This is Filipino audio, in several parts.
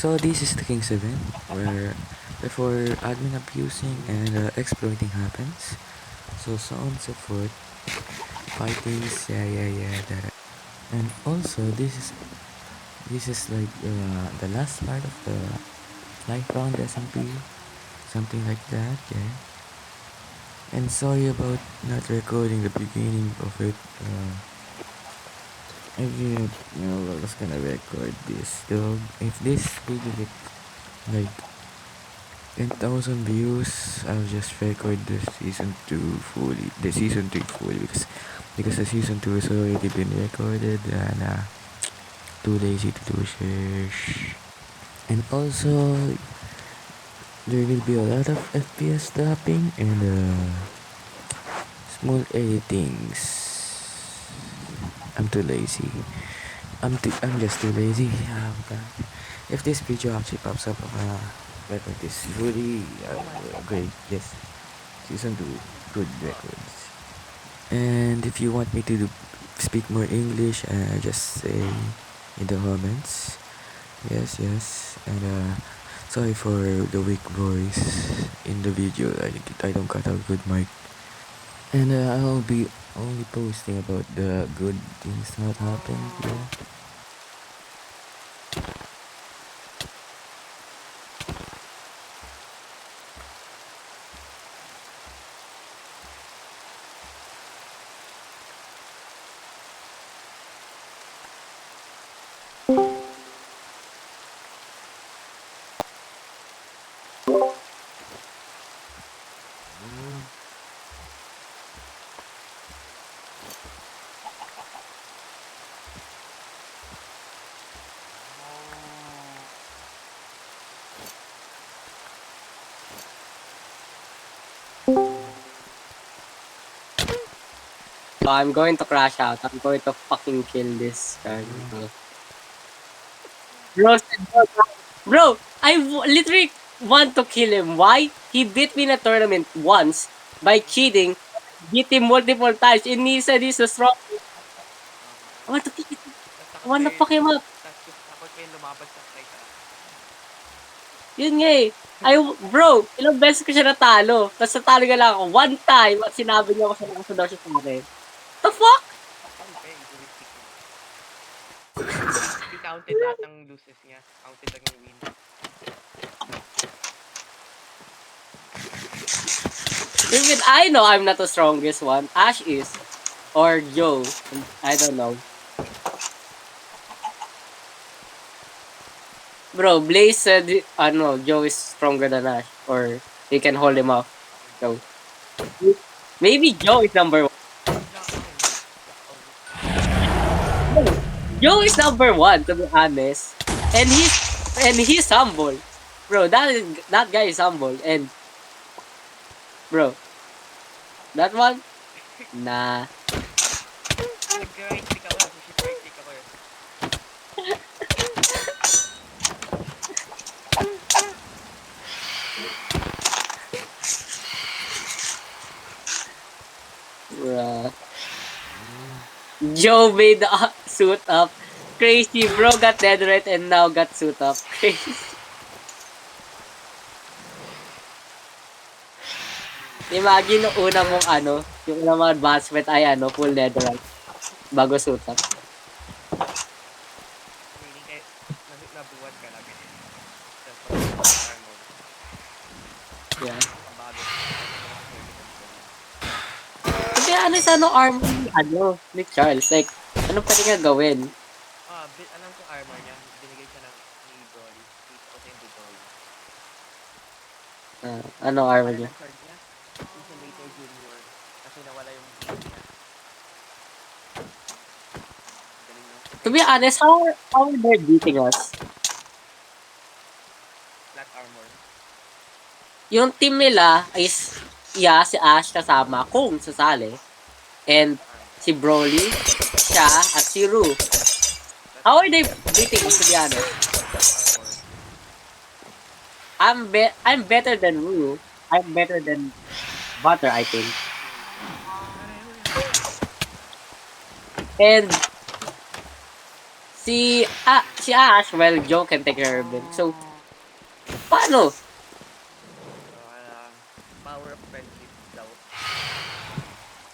So this is the King's event where before admin abusing and exploiting happens. So on and so forth, fightings, yeah, that. And also this is like the last part of the Lifebound SMP, something like that, yeah. And sorry about not recording the beginning of it. I didn't know I was gonna record this. Though if this video gets like 10,000 views, I'll just record the season 2 fully, the season 3 fully, because the season 2 has already been recorded and too lazy to do search. And also, there will be a lot of FPS dropping and small editings. I'm too lazy. I'm just too lazy. If this video actually pops up, record this fully great. Yes, season 2 good records. And if you want me to speak more English, just say in the comments. Yes. And sorry for the weak voice in the video. I don't got a good mic. And I'll be only posting about the good things that happened. Yeah. So I'm going to crash out. I'm going to fucking kill this guy. Bro, literally want to kill him. Why? He beat me in a tournament once by cheating. Beat him multiple times. And he said he's the strongest. I want to kill him. I want to fuck him up. Takot kayo lumabas sa fight. Yun nga eh. Bro, ilang beses ko siya natalo. Tapos natalo ka lang ako. One time, at sinabi niya ako sa mga daw siya sa akin. The fuck? Hindi counted lahat ng loses niya. Counted lang yung win. Even I know I'm not the strongest one. Ash is. Or Joe. I don't know. Bro, Blaze said, Joe is stronger than Ash. Or he can hold him off. So, maybe Joe is number 1. Joe is number 1, to be honest. And he's humble. Bro, that guy is humble. And, bro, that one? Nah. Nag-right click ako. Right click ako. Bruh. Joe made the suit up. Crazy, bro got netherite and now got suit up. Crazy. Imagine yung unang mong yung unang mga advancement ay full netherite. Bago suit up. Meaning kayo, nabuwan ka lang. Yeah. Kasi armor ni Charles? Like, ano pwede nga gawin? Alam ko armor niya. Binigay siya ni Broly. Dito ko sa yung Broly. Ano armor niya? Insulator Junior. Kasi nawala yung niya. Galing, no? To be honest, how are they beating us? Flat armor. Yung team nila is, si Ash kasama kung sasali. And si Broly, siya, at si Rue. How are they beating us, to be honest? I'm better than Rue. I'm better than Butter, I think. And Si Ash, well, Joe can take care of him. So, paano? Power of friendship daw.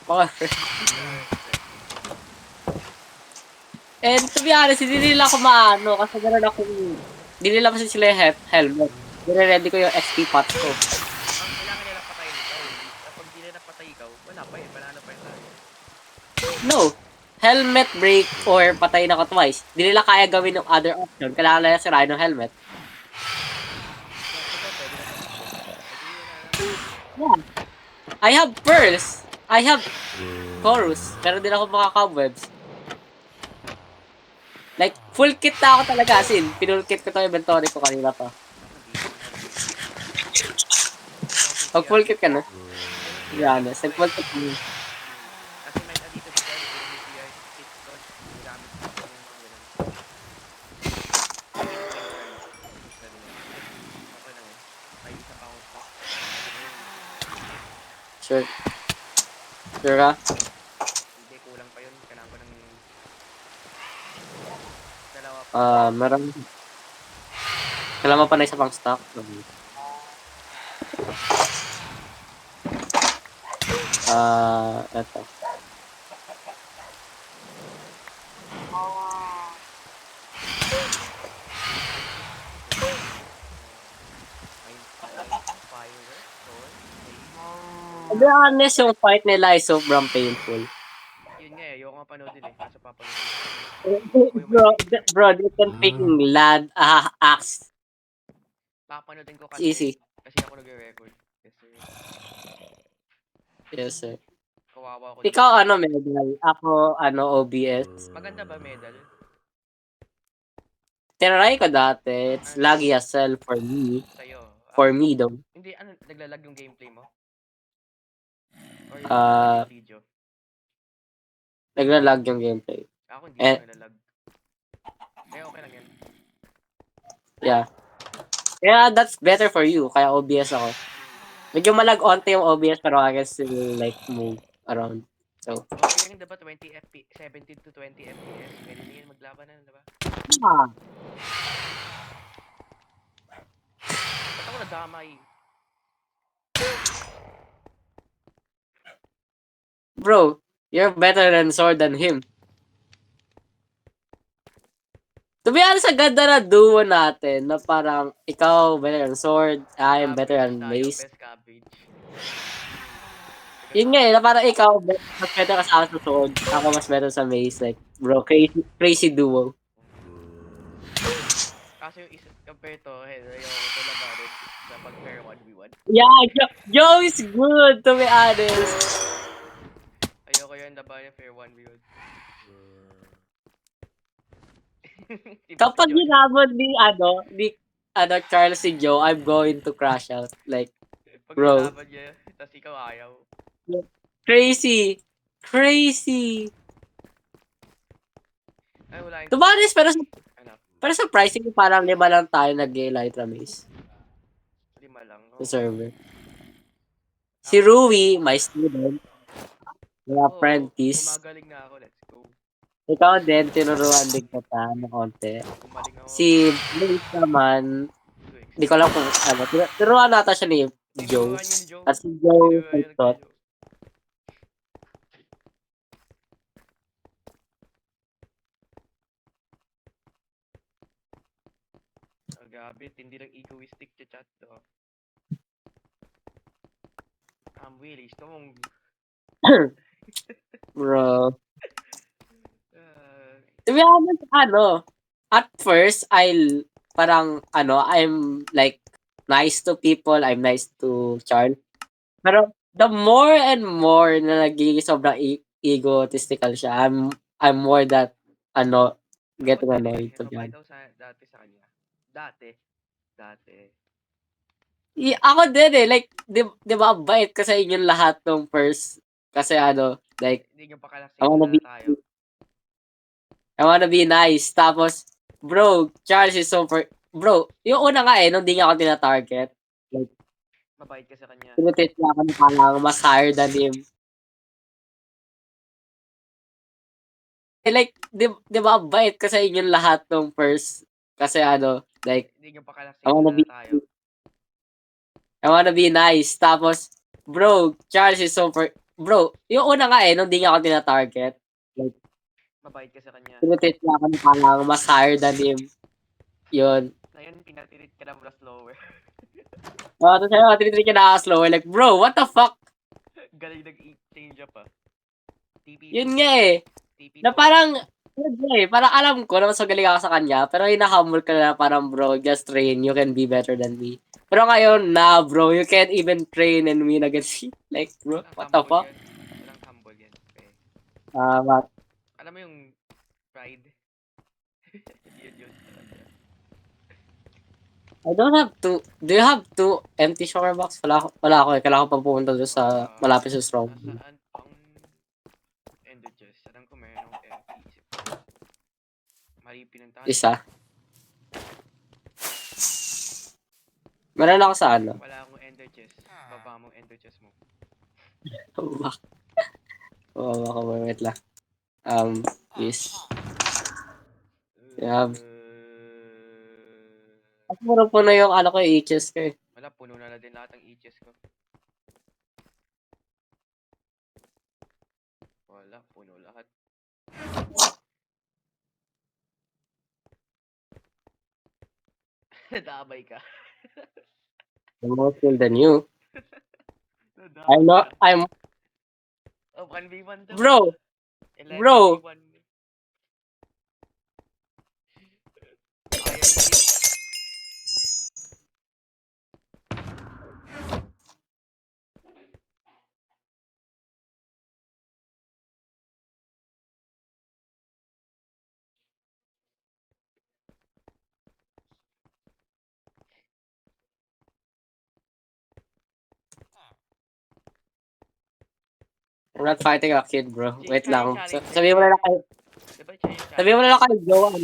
Mga- And to be honest, hindi nila ako maano kasi meron akong, hindi nila kasi sila yung helmet. Nire-ready ko yung XP pots ko. Ang kailangan nila patayin ikaw. Kapag di nila patay ikaw, wala pa eh. Panalo pa yun tayo. No. Helmet break or patayin ako twice. Hindi nila kaya gawin yung other option. Kailangan nila sirain yung helmet. So, pwede na takbo. Pwede na. Yeah. I have pearls. I have chorus. Pero din ako mga cobwebs. Like, full kit na ako talaga. As in, pinul kit ko to inventory ko kanina pa. Pag full kit ka na. To be honest, nag-full kit ka na. Kasi may dito si Ken, PCI, kit ko. Gamit ko yung mga ganun. Okay lang yun. May isa pa akong stock. Sure. Sure ka? Hindi, kulang pa yun. Kailangan ko ng dalawa pa. Meron. Kailangan mo pa na isa pang stock. Eto. Firework, sword, To be honest, yung fight nila is sobrang painful. yun nga eh, ayoko nga panoodin eh. Kaso papanoodin bro, they can freaking land axe. papanoodin ko It's easy. kasi ako nagre-record. Kasi Yes, sir. kawawa ko. Ikaw ano, medal? Ako, OBS. Maganda ba medal? Tinry ko dati. It's laggy as hell for me. Sa'yo. For me, though. Hindi, naglalag yung gameplay mo? Or yung Ah, video? Naglalag yung gameplay. Ako hindi Eh, naglalag. Kaya okay lang yan. Yeah. Yeah, that's better for you. Kaya OBS ako. Medyo malag-onte yung OBS pero I can still like move around. So, Okay lang diba 20 FPS, 17 to 20 FPS. Pwede na yan maglaban na, diba? ah, Ba't ako nadamay? bro, you're better than Sword than him. To be honest, ang ganda na duo natin na parang ikaw better than Sword, I am better than Mace. Best cabbage. Yun nga na parang ikaw mas better ka sa akin sa Sword, ako mas better sa Mace. Like, bro, crazy duo. Kaso yung isa, compared to, ayoko to labanan sa pag-pair 1v1. Yeah, Joe is good to be honest. Ayoko yun labanan pair 1v1. Kapag ginamon ni Charles si Joe, I'm going to crash out. Like, Pag bro. nilaban niya, tas ikaw ayaw. Crazy. Crazy. Ay, wala yung... To be honest, Ano? pero surprising parang 5 lang tayo nag-Elytra Maze 5 lang. sa server. Si Rui, my student, my apprentice. Gumagaling na ako, let's go. Ikaw din, tinuruan din kita ng konti. Gumaling ako. Si Blaze naman, di ko alam kung ano, tinuruan nata siya ni Joe. Tinuruan yun ni Joe. At si Joe, Tinuruan yun ni ito. Joe. Gabi, hindi lang egoistic sa chat to. Willie, gusto mong... Bro. To be honest, at first, I'm like, nice to people, I'm nice to Charles. Pero, the more and more na nagiging sobrang egotistical siya, I'm more that, getting annoyed to be honest. Daw dati sa kanya. Dati. Ako din like, di ba, bait ka sa inyong lahat nung first, kasi like, Hindi nyo pakalasing na tayo. I wanna be nice. Tapos, bro, Charles is bro, yung una nga nung di niya ako tina-target, like, Mabait ka sa kanya. tinitest niya ako na parang mas higher than him. like, di ba, bait ka sa inyo lahat nung first. Kasi like, Hindi nyo pa kalak I wanna na be, tayo. I wanna be nice. Tapos, bro, Charles is bro, yung una nga nung di niya ako tina-target. Like, Mabait ka sa kanya. tinitreat niya ako na parang mas higher than him. Yun. Ngayon, pinatirit ka na mula slower. Tapos tinitreat niya na ako slower. Like, bro, what the fuck? Galing nag-change up ah. TP2. Yun nga TP2. Na parang, parang alam ko na mas magaling ako sa kanya, pero hinahumble ka na parang, bro, just train, you can be better than me. Pero ngayon, bro, you can't even train and win against me. Like, bro, Walang what the humble fuck? yan. Walang humble yan. Okay. But, Alam mo yung pride? yun. I don't have to, do you have two empty shower box? Wala ako kailangan ko pa pumunta doon sa, malapit sa strong. Nasaan ang ender chest? Alam ko meron akong empty. Isip ko. Mali pinuntahan. Isa. Meron ako sa Wala akong ender chest. Baba mo ender chest mo. Baka wait lang. Please. Yeah. Ako po na yung ko i-chest ko Wala, puno na din lahat ng i-chest ko. Wala, puno lahat. Nadamay ka. I'm more skilled than you. I'm Oh, 1v1 daw. Bro! 11v1. Bro! Iron Fist. I'm not fighting a kid, bro. Wait Siya yung lang. challenge Sabihin mo na lang kayo. Diba siya yung Sabihin mo challenge? na lang kayo, Joe,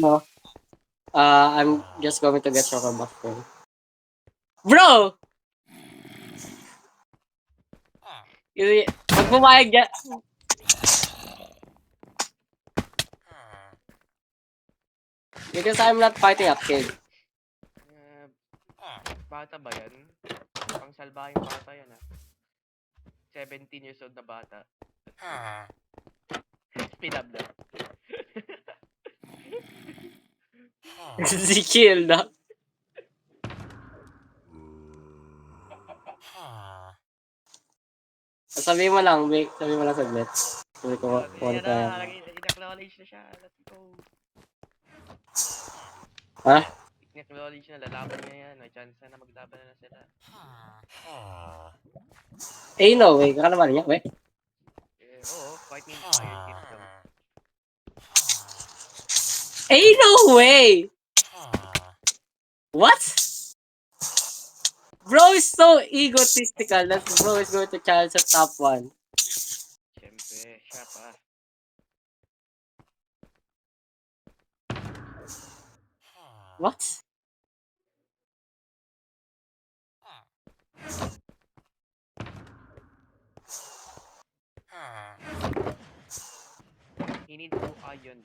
I'm just going to get your comeback for Bro! Pag pumayag dyan. Because I'm not fighting a kid. Bata ba yan? Pang salbahing bata yan ah. 17 years old na bata. Pinab na. Si kill na. Sabihin mo lang, Vic. Sabihin mo lang saglit. Sabi ko, Yan na, in-acknowledge na siya. Let's go. Ha? In-acknowledge na, lalaban niya yan. May chance na maglaban na sila. No way. Kakalaban niya, we. Oo, fight me Iron Fist lang. No way! What? Bro is so egotistical that bro is going to challenge sa top 1. Siyempre, siya pa. What? He needs to iron.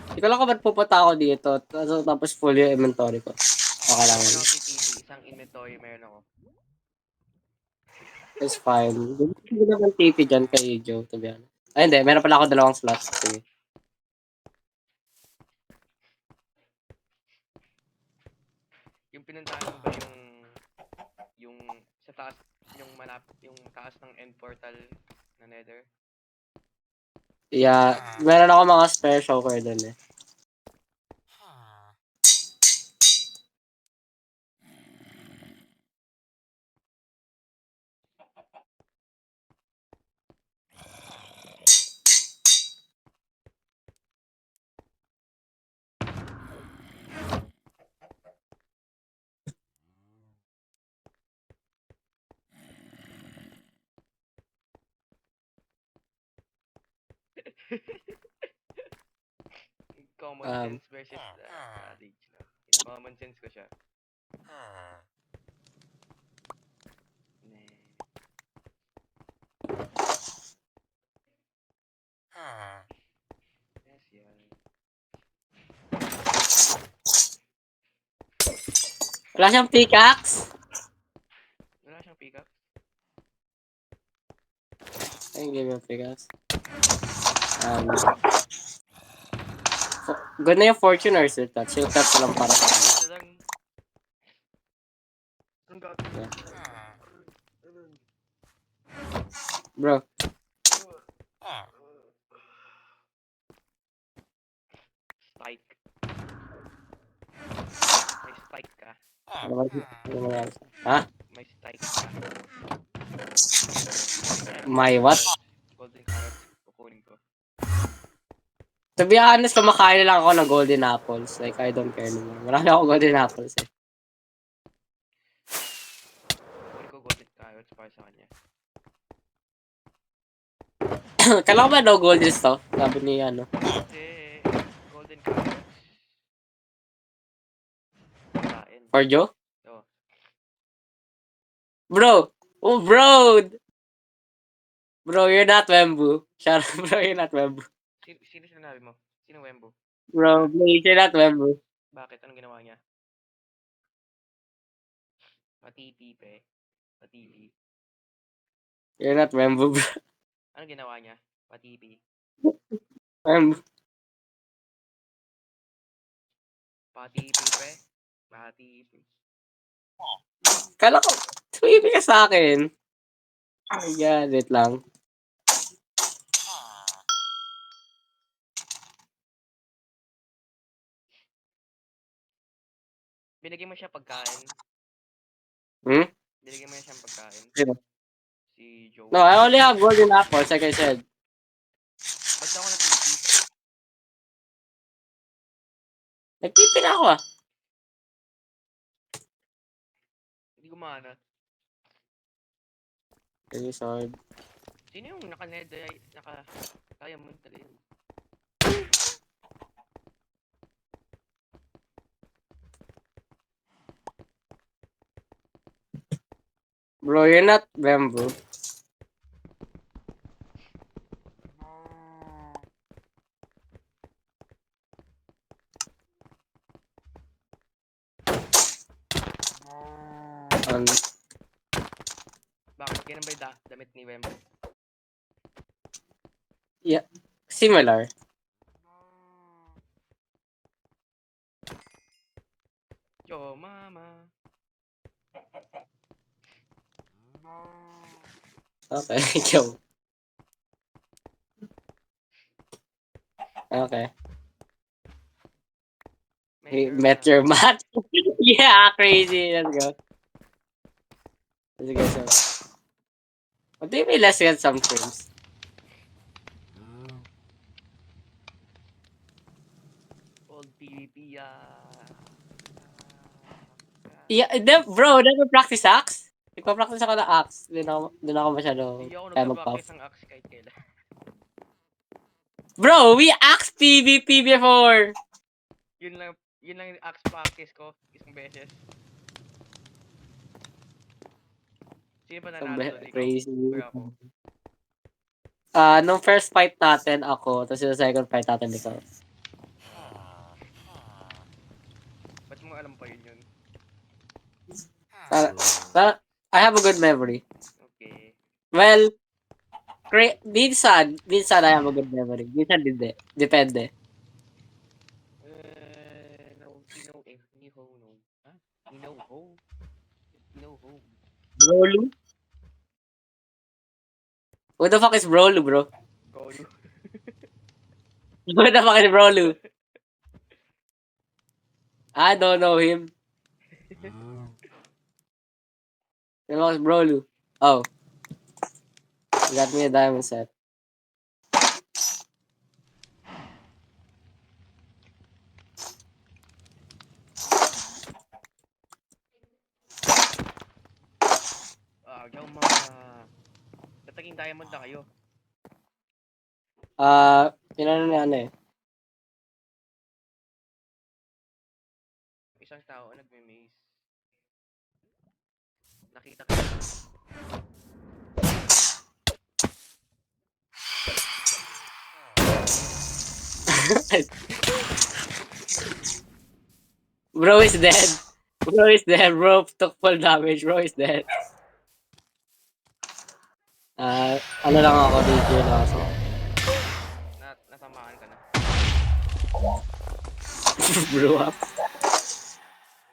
Hindi ko lang kung ba't pupunta ako dito. Tapos full yung inventory ko. Okay lang. Meron akong TP, isang inventory meron ako. It's fine. Hindi naman TP dyan kay Joe, to be honest. Ay, hindi. Meron pala ako 2 slots. Sige. Yung pinuntahan mo ba yung sa taas, yung taas ng end portal na nether? Yeah. Meron ako mga spare shower dun eh. Common sense versus knowledge. No? Common sense ko siya. Yes, yan. Wala siyang pickaxe. Wala siyang pickup. Ay, give me a pickaxe. Good na yung fortune or silk touch? Silk touch lang para sa akin. Isa lang. Anong gagawin? Yeah. Bro, Spike. May spike ka. ano ba ano nangyari sa- Ha? May spike ka. My what? Golden carrots. Kukunin ko. To be honest, kumakain na lang ako ng golden apples. Like, I don't care naman. Marami ako golden apples eh. Kukunin ko golden carrots para sa kanya. Kailangan ba daw golden stuff? Sabi ni ano. Hindi. Golden carrots. Kain. For Joe? Oh. Bro! Oh, bro! Bro, you're not Wembu. Shut up, bro. You're not Wembu. Sino sinabi mo? Sino Wembo? Bro, please, you're not Wembu. Bakit? Anong ginawa niya? Patipi, pe. Patipi. You're not Wembu, bro. Anong ginawa niya? Patipi. Wembu. Patipi, pe. Patipi. Kala ko, tumibig ka sa akin. Oh my God, wait lang. Binigyan mo siya pagkain. Hmm? Binigyan mo niya siyang pagkain. Sino? Si Joe. No, I only have golden apples, like I said. Ba't ako natiti? Nagtipi na ako ah. Hindi gumana. Okay, sword. Sino yung naka-diamond talaga yun? Bro, you're not Wembu. Bakit? Ganun ba yung damit ni Wembo? Similar. Yo, mama. Okay, Joe. Okay. Hey, met your match. Yeah, crazy. Let's go. Let's go, so. What do you mean, let's get some frames? Old PvP, Yeah, bro, never practice axe? Nagpa-practice ako ng axe. Di na ako masyado Hindi ako kaya mag-puff. nagpa-practice ng axe kahit kailan. Bro, we axe PvP before! Yun lang yung axe practice ko. Isang beses. Sino ba nanalo doon? Ikaw? Crazy. Or ako? Nung first fight natin, ako. Tapos yung second fight natin, ikaw. Ba't mo alam pa yun? I have a good memory. Okay. Well, minsan I have a good memory. Minsan hindi. Depende. No, ni ho, no. Ha? Ni no ho? No ho. Brolu? Who the fuck is Brolu, bro? Golu. Who the fuck is Brolu? I don't know him. Who the fuck is Brolu? Oh. You got me a diamond set. Yung mga... Tataging diamond na kayo. Pinano na ano eh. Isang tao nagme-maze. Nakita ko. Bro is dead. Bro is dead. Bro took full damage. Bro is dead. Ano lang ako, DJ lang ako. Natamaan ka na. Bro up.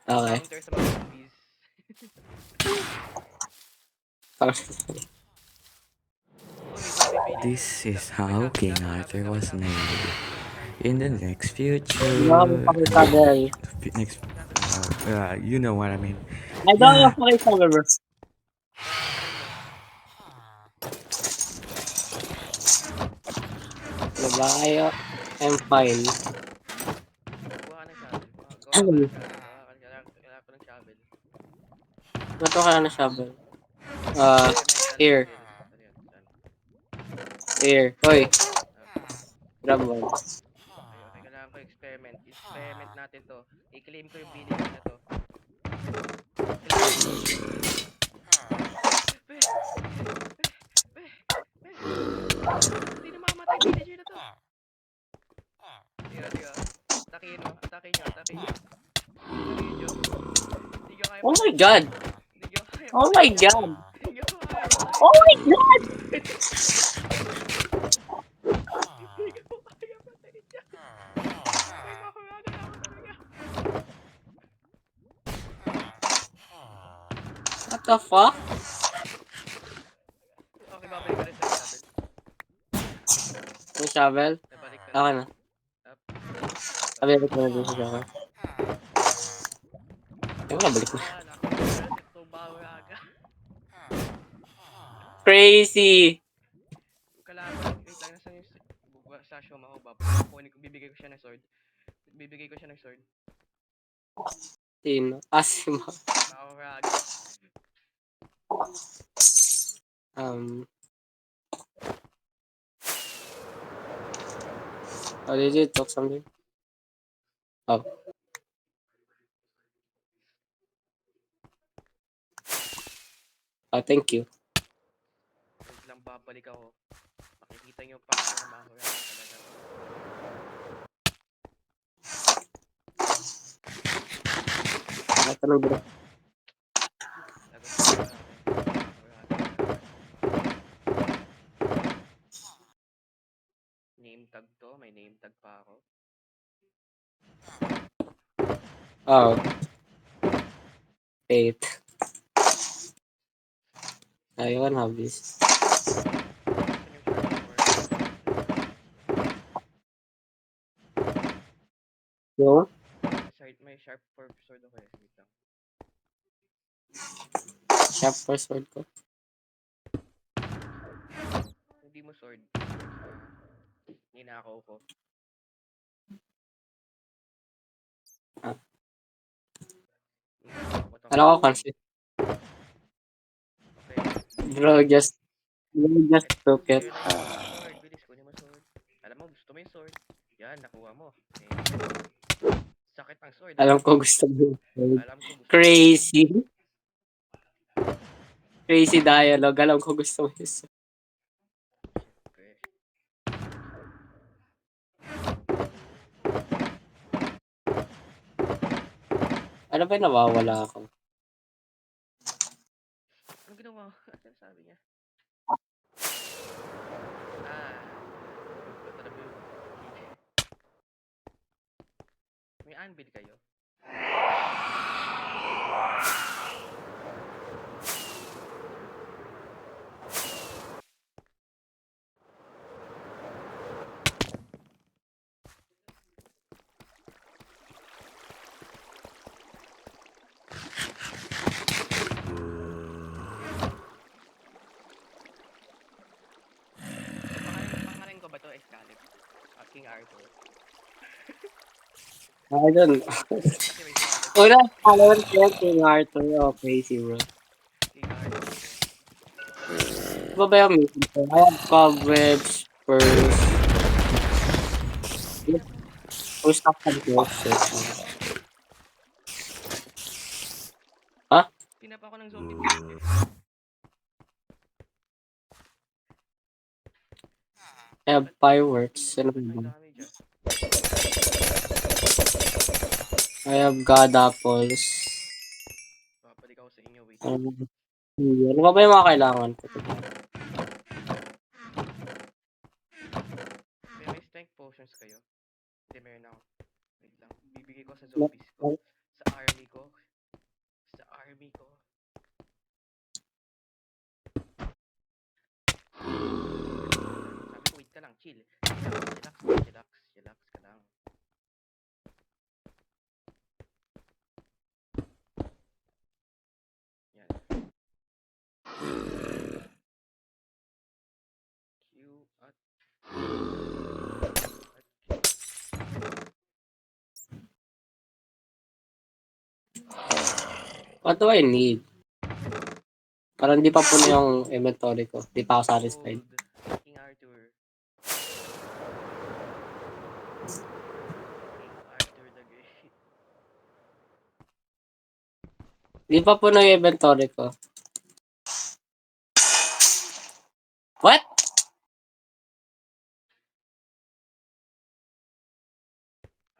Okay. Counter sa mga zombies. This is how King Arthur was named. In the next future. No, pakisabel. Next. You know what I mean. I don't know pakisabel, bro. Diba kayo? I'm fine. Gawa ka ng shovel. Gawa ka ng shovel. Bato ka na shovel. Here. Here. Hoy. Grab one. Okay, kailangan ko experiment. Experiment natin to. I-claim ko yung village na to. Hindi na mamamatay villager na to. Tiga. Atakin nyo. Atakin nyo. Hindi nyo kaya. Oh my god. Hindi nyo kaya. Oh my god. Hindi nyo kaya. Oh my god. What the fuck? Okay, babalik ka rin sa shovel. Yung shovel? Babalik ka Okay rin. na. Sabi ko na din sa shovel. Ayun na, balik na. Crazy! Kalaban, wait lang, nasa yung sa Shoma ko, babalik ko, bibigay ko siya ng sword. Sino? Asima. Maurag. Oh, did you talk something? Oh. Oh, thank you. Wait lang, babalik ako. Makikita nyo pa ako na mahurag talaga. Ito na bro. Name tag to, may name tag pa ako. Oh. 8. Ayun, habis. Yo? May sharp for sword ako eh. Wait lang. Sharp for sword ko. Hindi mo sword. Ninakaw ko. Ah. Ninakaw ko to. Ano ko confused? Okay. Bro, just took it. Sword, bilis, kunin mo sword. Alam mo, gusto mo yung sword. Yan, nakuha mo. Eh, sakit ang sword. Alam ko gusto mo. Alam ko gusto mo. Crazy. Crazy dialogue. Alam ko gusto mo. Okay. Ano ba yung nawawala ako? Anong ginawa? Ano sabi niya? Ito na ba yung may anvil kayo? Pangalan ko ba to? Excalibur? King Arthur. I don't know. Kasi may Excalibur. Una, follower ko King Arthur. Oh, crazy bro. King Arthur. Ano ba yung mission ko? I have coverage first. First up and closer. Ha? Tinapa ako ng zombie. I have fireworks. Ano ba Ang yun? dami dyan. I have God apples. Babalik ako sa inyo, wait. Ano ba yung mga kailangan ko? May strength potions kayo? Hindi, meron ako. Wait lang. Bibigay ko sa zombies ko. Sa army ko. Sa army ko. Sabi ko, wait ka lang, chill. Relax ka lang. Yan. Q at What do I need? Parang di pa puno yung inventory ko. Di pa ako satisfied. Gold. King Arthur. King Arthur the Great. Di pa puno yung inventory ko. What?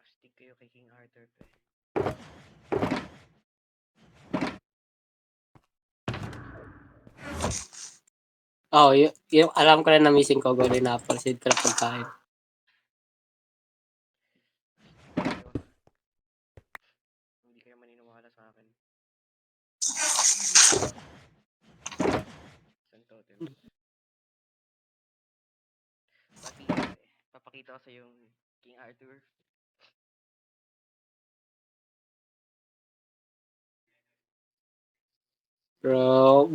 Astig kayo kay King Arthur, pe. Oh, yung alam ko na na missing ko, golden apple, seed ko na pagkain. Hindi kayo maniniwala sa akin. Sun totems. Pati, papakita ko sa yung King Arthur. Bro,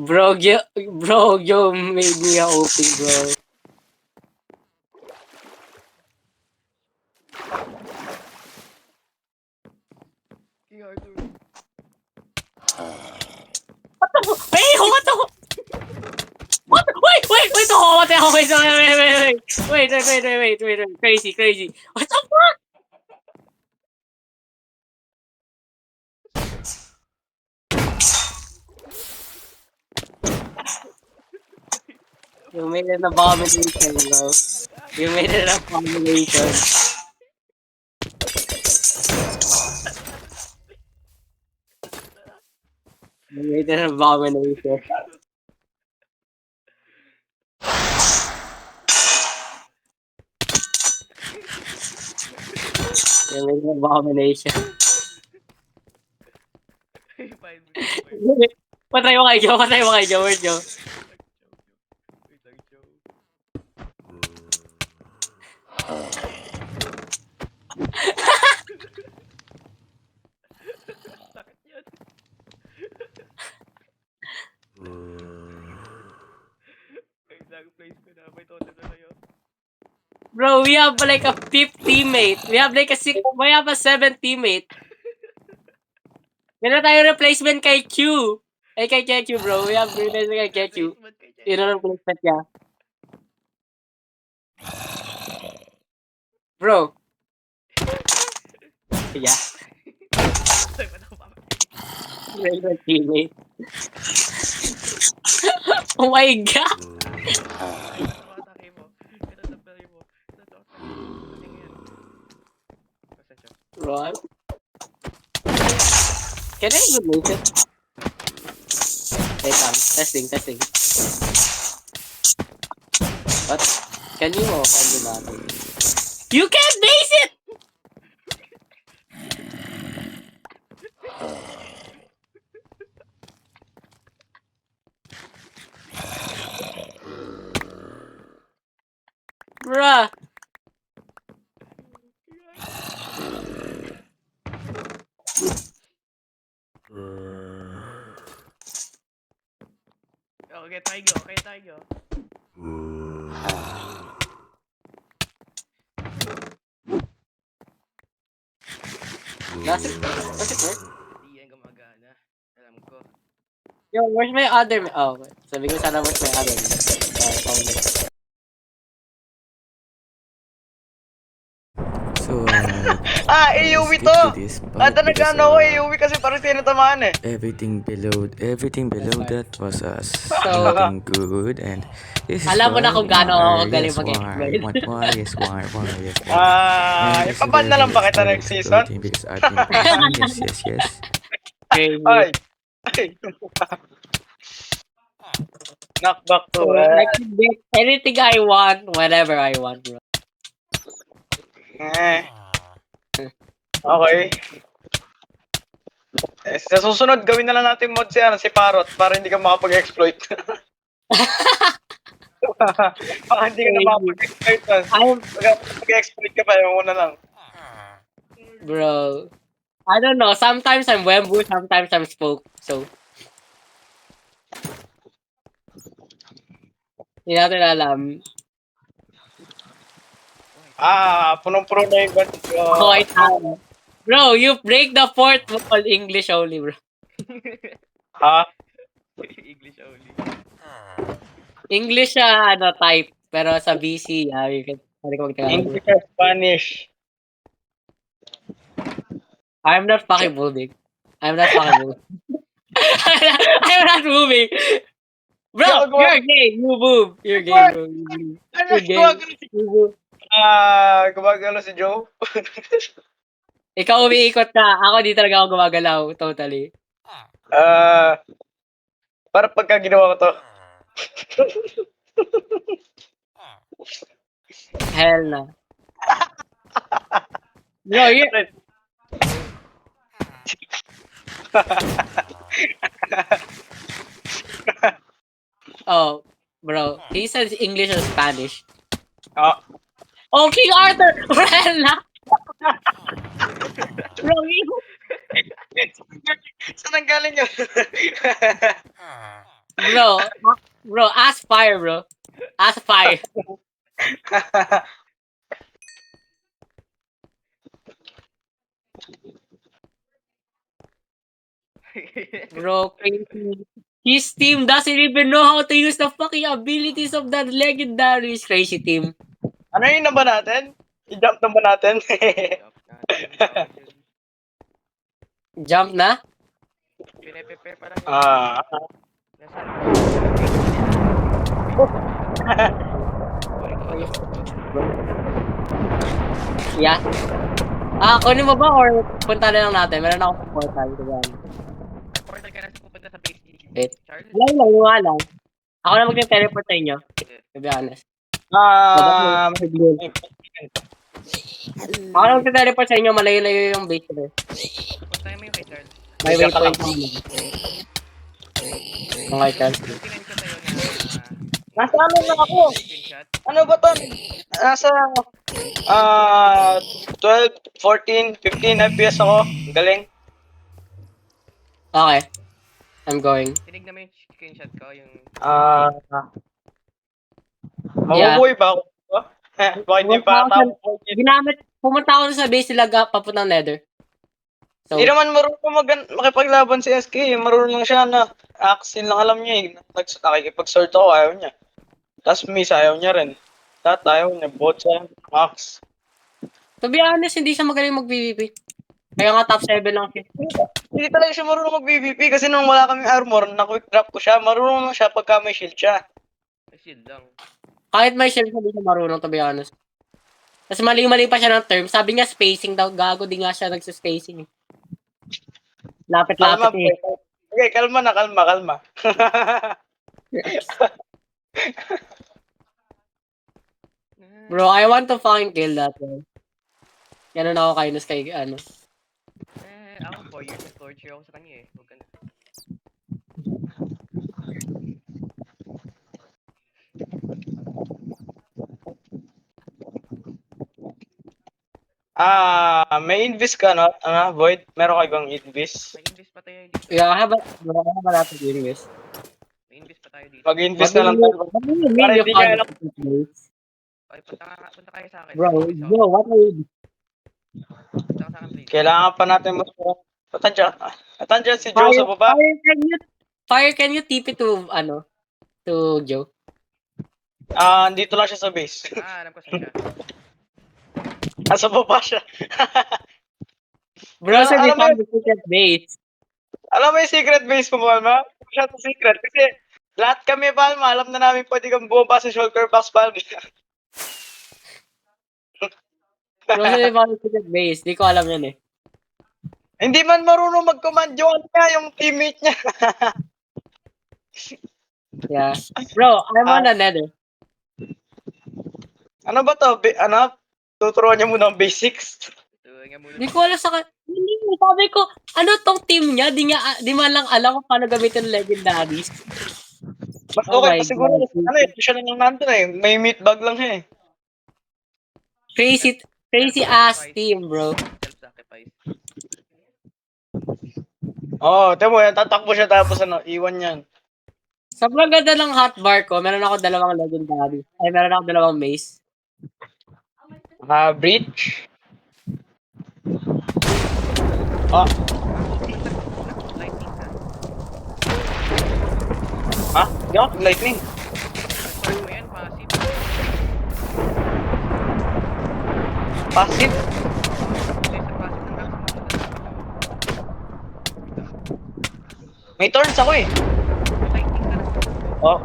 you made me a OP, bro. King Arthur. Hey, what the? What? Wait, oh, what the hell? Wait, crazy. What the fuck? You made an abomination, bro. You made an abomination. You made an abomination. You made an abomination. Fine, wait Patay mo kay Joe, where's Joe? Wait lang, Joe. Sakit yan. Wait lang, place ko na. May totem na kayo. Bro, we have like a 5th teammate. We have like a 7th teammate. Meron tayo replacement kay Q. Ay, kay Q, bro. We have replacement kay Q. Replacement kay Jay. Yun ang replacement niya. Bro. Yeah. Ay, ba't ako papatay? Replacement teammate. Oh my God. Tumatake mo. Ito tampalay mo. Ito tampalay mo. Ano yan? Basta siya. What? Can I even move it? Wait lang. Testing. What? Can you open the button? You can't base it! Bruh. Okay tayo. Does it work? Hindi yan gumagana. Alam ko. Yo, where's my other... Oh, wait. Sabi ko sana where's my other... found it. So, AOE skip to! to this part Ata because nag-ano ako AOE kasi parang tinatamaan eh. everything below that was So, nothing good, and this is alam mo na war, kung gaano ako war, galing yes, war. mag-exploit. You want war? Yes, war, war, yes, war. And this is Ipaban na lang ba kita very next season? exploiting because admin pushing. Yes, yes, yes. Crazy. Ay! Ay! Knockback to So, I can get anything I want, whenever I want, bro. Eh. Okay. Sa susunod, gawin na lang natin mod si Parrot para hindi ka makapag-exploit. Baka hindi ka na Crazy. makapag-exploit. I'm, Pag-exploit ka pa, yung una lang. bro, I don't know. Sometimes I'm Wembu, sometimes I'm Spoke. So, hindi natin alam. Punong-puno na yung gun. Okay, tama. Bro, you break the fourth wall English only, bro. Ha? English only. English ano, type. Pero sa BC, you can, pwede ko magtagalog. English or Spanish? I'm not fucking moving. I'm not fucking moving. I'm not moving. Bro, you're gay. You move. You're gay, bro. You move. You're gay. You move. Gumagalo si Joe? Ikaw umiikot ka. Ako di talaga ako gumagalaw. Totally. Para pagka ginawa ko to. Hell na. Bro, you're... Oh, bro. He says English or Spanish. Oh, King Arthur! Hell na! Bro, you... Saan ang galing yun? Bro, ask fire, bro. Ask fire. Bro, crazy. His team doesn't even know how to use the fucking abilities of that legendary crazy team. Ano yun na ba natin? I-jump na ba natin? Jump na? Pine-prepare pa lang. Yeah. Kunin mo ba or punta na lang natin? Meron ako sa portal. Portal ka na pupunta sa base. Wait. Charles? Wala lang. Ako na mag-teleport sa inyo. To be honest. Ako na mag-teleport sa inyo. Malayo-layo yung base ko. Punta mo yung kay Charles. May waypoint naman. Okay, Charles. Yung tinan ko sa'yo na Nasa ano na ako? screenshot. Ano ba to? Nasa 12, 14, 15 FPS ako. Galing. Okay. I'm going. Tinignan mo yung screenshot ko, yung... Mabubuhay ba ako? Bakit hindi pa ako? Pumunta ako sa base nila papuntang Nether. So, Hindi naman marunong makipaglaban si SK. Marunong lang siya na Axin lang alam niya eh. Nakikipag-sort ako, ayaw niya. Tapos Miss, ayaw niya rin. Tat, ayaw niya. Both siya. Axe. to be honest, hindi siya magaling mag-PvP. Kaya nga top 7 lang siya. Hindi talaga siya marunong mag-PvP kasi nung wala kaming armor, na-quick drop ko siya. Marunong lang siya pagka may shield siya. Shield lang. Kahit may shield, hindi siya marunong, to be honest. Tapos mali-mali pa siya ng term. Sabi niya spacing daw. Gago, di nga siya nagsispacing. Lapit-lapit eh. Okay, kalma na, kalma. Bro, I want to fucking kill that one. Ganun ako kainis kay ano. Ako 4 years of torture ako sa kanya eh. Huwag ka na. May invis ka, no? Void? Meron ka ibang invis? May invest pa tayo dito. Yeah, I have a lot of games. May invest pa tayo dito. Mag-invis na lang tayo. Para hindi niya alam. Okay, punta kayo sa akin. Bro, what are you? Punta ka sa akin, please. Kailangan pa natin mas... Atandyan si Joe sa baba. Fire, can you TP to, to Joe? Dito lang siya sa base. Alam ko saan siya. Nasa baba siya. Bro said we Alam mo, found the secret base. alam mo yung secret base mo, Palma? Siya to secret. Kasi lahat kami, Palma, alam na namin pwede kang bumaba sa shulker box, Palma. Bro said we found the secret base. Di ko alam yan eh. Hindi man marunong mag-command yung yung teammate niya. Yeah. Bro, I'm on the nether. Ano ba to? Ano? Tuturuan niya muna ang basics. So, nga muna. Di ko alam sa hindi, sabi ko, ano tong team niya? Di man lang alam kung paano gamitin ng legendaries. Mas Oh okay my pa siguro. God. Ano eh, siya na lang nandun eh. May meat bag lang siya eh. Crazy ass team, bro. Self-sacrifice. Oo, temo yan. Tatakbo siya tapos ano, iwan yan. Sobrang ganda ng hotbar ko. Meron ako dalawang legendary. Ay, meron ako dalawang mace. Breach. Ah, Lightning ka. ha? Hindi ako lightning. Pag mo yan, passive. Passive. Kasi sa passive ng axe mo. May turns ako eh. Lightning ka na. Oh.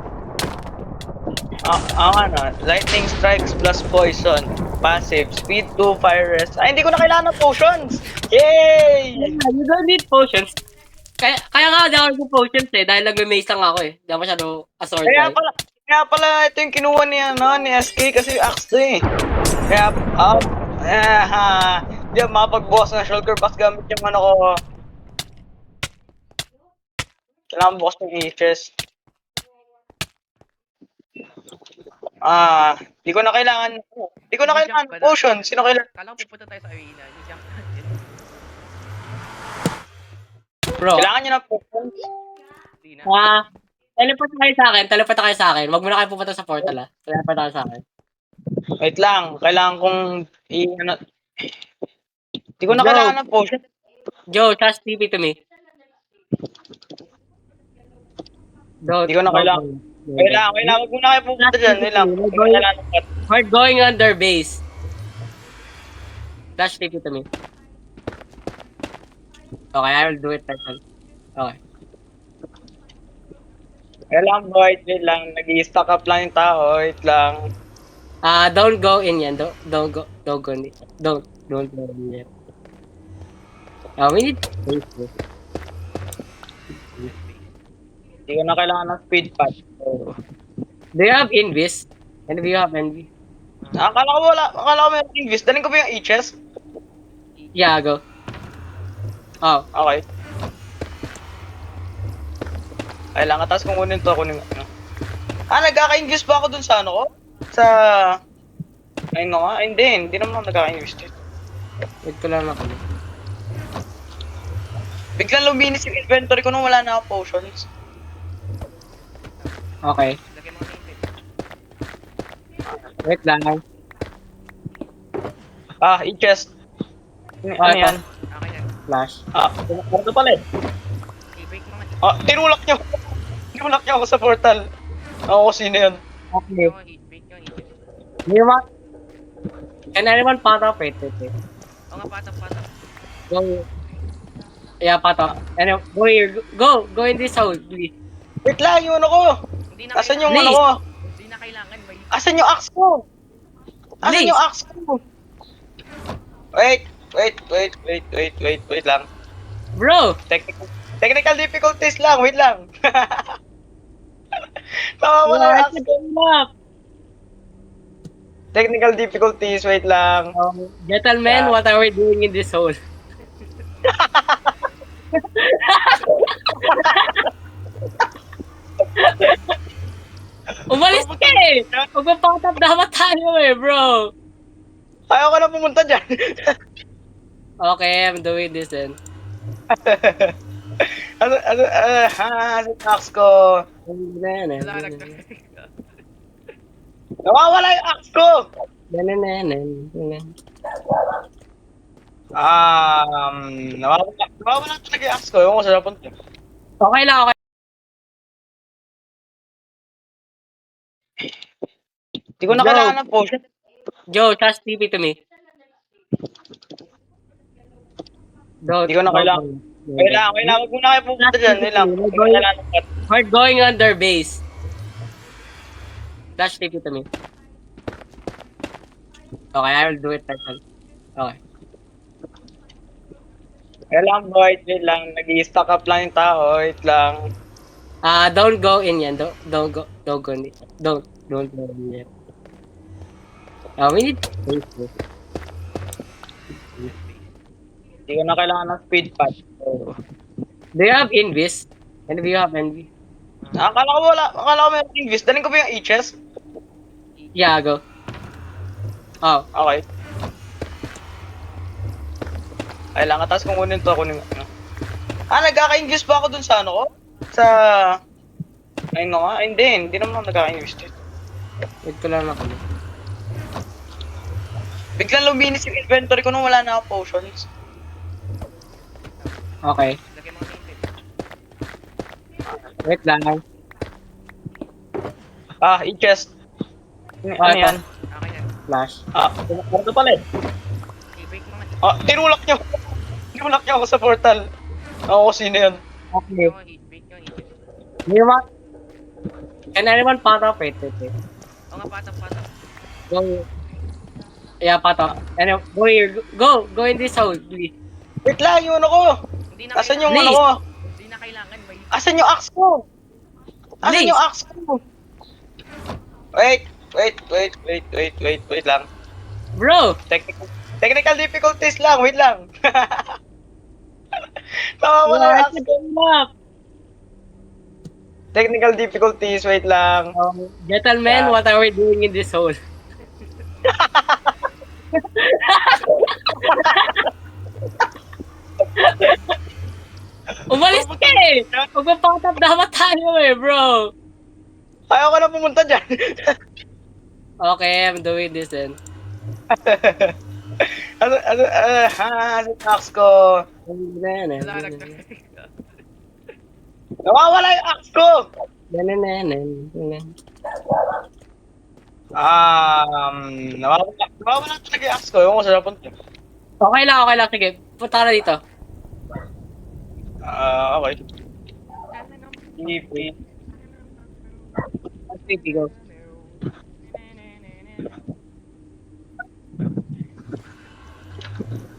Ano? Lightning strikes plus poison. Passive. Speed 2, fire rest. Ay, hindi ko na kailangan ng potions! Yay! Yeah, you don't need potions. Kaya nga di ako nag potions eh. Dahil nag-mace lang ako eh. Di ako masyado asword Kaya guy. pala ito yung kinuha ni SK kasi axe to eh. Kaya, di ako makapagbukas ng shulker box gamit yung ano ko. Kailangan bukas ng HS. Di ko na kailangan ng potion. Sino kailangan? Kala ko pupunta tayo sa arena. I-jump natin. Bro, Kailangan nyo ng potion? Hindi na. teleport kayo sa akin. Wag mo na kayo pupunta sa portal ah. Teleport kayo sa akin. Wait lang. Kailangan kong ano. Di ko na Bro. kailangan ng potion. Joe, just TP to me. Di ko na kailangan. Kailangan. Huwag muna kayo pupunta dyan. Wait lang. Di ko na kailangan ng pot. We're going under base. Dash TP to me. Okay, I will do it person. Okay. Kailangan wait lang. Nag-i-stock up lang yung tao. Wait lang. Don't go in yan. Don't go in. Don't go in yan. We need space. Di ko na kailangan ng speed pad. So, Do you have invis? And do you have envy? akala ko may invis. Dalhin ko ba yung HS? Yeah, go. Oh, Okay. Kailangan tapos kunin to. Kunin ano. Nagkaka-invis ba ako dun sa ano ko? Sa... Ayun nga. Hindi naman ako nagkaka-invis dito. wait ko lang ako. Biglang luminis yung inventory ko nung wala na ako potions. Okay. Lagay mo kami yung Wait lang. HS. Ano ito. yan? Okay yan. Flash. Ano pala eh? I-break mo nga. Tinulak niyo. Tinulak niyo ako sa portal. Ako sino yun? Okay. Break nyo. I-break. Do you want? Can anyone pot up? Wait. Oo nga, patap. Go. Yeah, pot up. Anyway, go here. Go in this hole, please. Wait lang, yung ano ko. Hindi na Asan yung Please. ano ko? Hindi na kailangan. May... Asan yung axe ko? Asan Please. yung axe ko? Wait lang. Bro! Technical difficulties lang, wait lang. Tawa mo na yung axe ko. up. Technical difficulties, wait lang. Gentlemen, Yeah. what are we doing in this hole? Umalis ka eh! Magpapatap dapat tayo eh, bro! Ayaw ka na pumunta dyan. Okay, I'm doing this then. ano yung axe ko? Wala, nagka... Nawawala yung axe ko! Nawawala talaga yung axe ko. Ewan ko sa napunta. Okay lang, okay. Hindi ko na Bro. kailangan ng potion. Joe, just TP to me. Don't. Hindi ko na kailangan. Kailangan ko muna kayo pupunta dyan. Kailangan. We're going on their base. Dash take it to me. Okay, I will do it right now. Okay. Kailangan wait lang. Nag-i-stock up lang yung tao. Wait lang. Don't go in yan. Don't go in. Don't go in yan. We need space. Hindi ko na kailangan ng speed pad. So, Do you have invis? And do you have envy? akala ko wala. Akala ko may invis. Dalhin ko ba yung HS? Yeah, go. Oh, Okay. Kailangan tapos kunin to. Kunin ano. Nagkaka-invis ba ako dun sa ano ko? Sa... Ay no nga. Hindi naman ako nagkaka-invis dito. wait ko lang ako. Biglang luminis yung inventory ko nung wala na ako potions. Okay. Lagay mga native. Wait lang. HS. Ano Ah, yan? Akin yan. Flash. Ano pala eh? I-break mga Tinulak niyo. Tinulak niyo ako sa portal. Ako sino yun? Okay. yung i-break yung i-break. Do you want? Can anyone pot up? Wait. O nga, patap. Go. Yeah, pot up. Anyway, go here. Go in this house, please. Wait lang, yung ano ko. Hindi na Asan yung Please. ano ko? Hindi na kailangan. May... Asan yung axe ko? Asan Please. yung axe ko? Wait lang. Bro! Technical difficulties lang, wait lang. Tama mo na yung axe ko. Technical difficulties, wait lang. Gentlemen, Yeah. what are we doing in this hole? Umalis ka eh! Magpapatap dapat tayo eh, bro! Ayaw ko na pumunta dyan. Okay, I'm doing this then. ano yung axe ko? Wala, nagka... Nawawala yung axe ko! Nawawala talaga yung axe ko. Ewan ko sa napunta. Okay lang. Sige, punta ka na dito. Okay. Sige, go.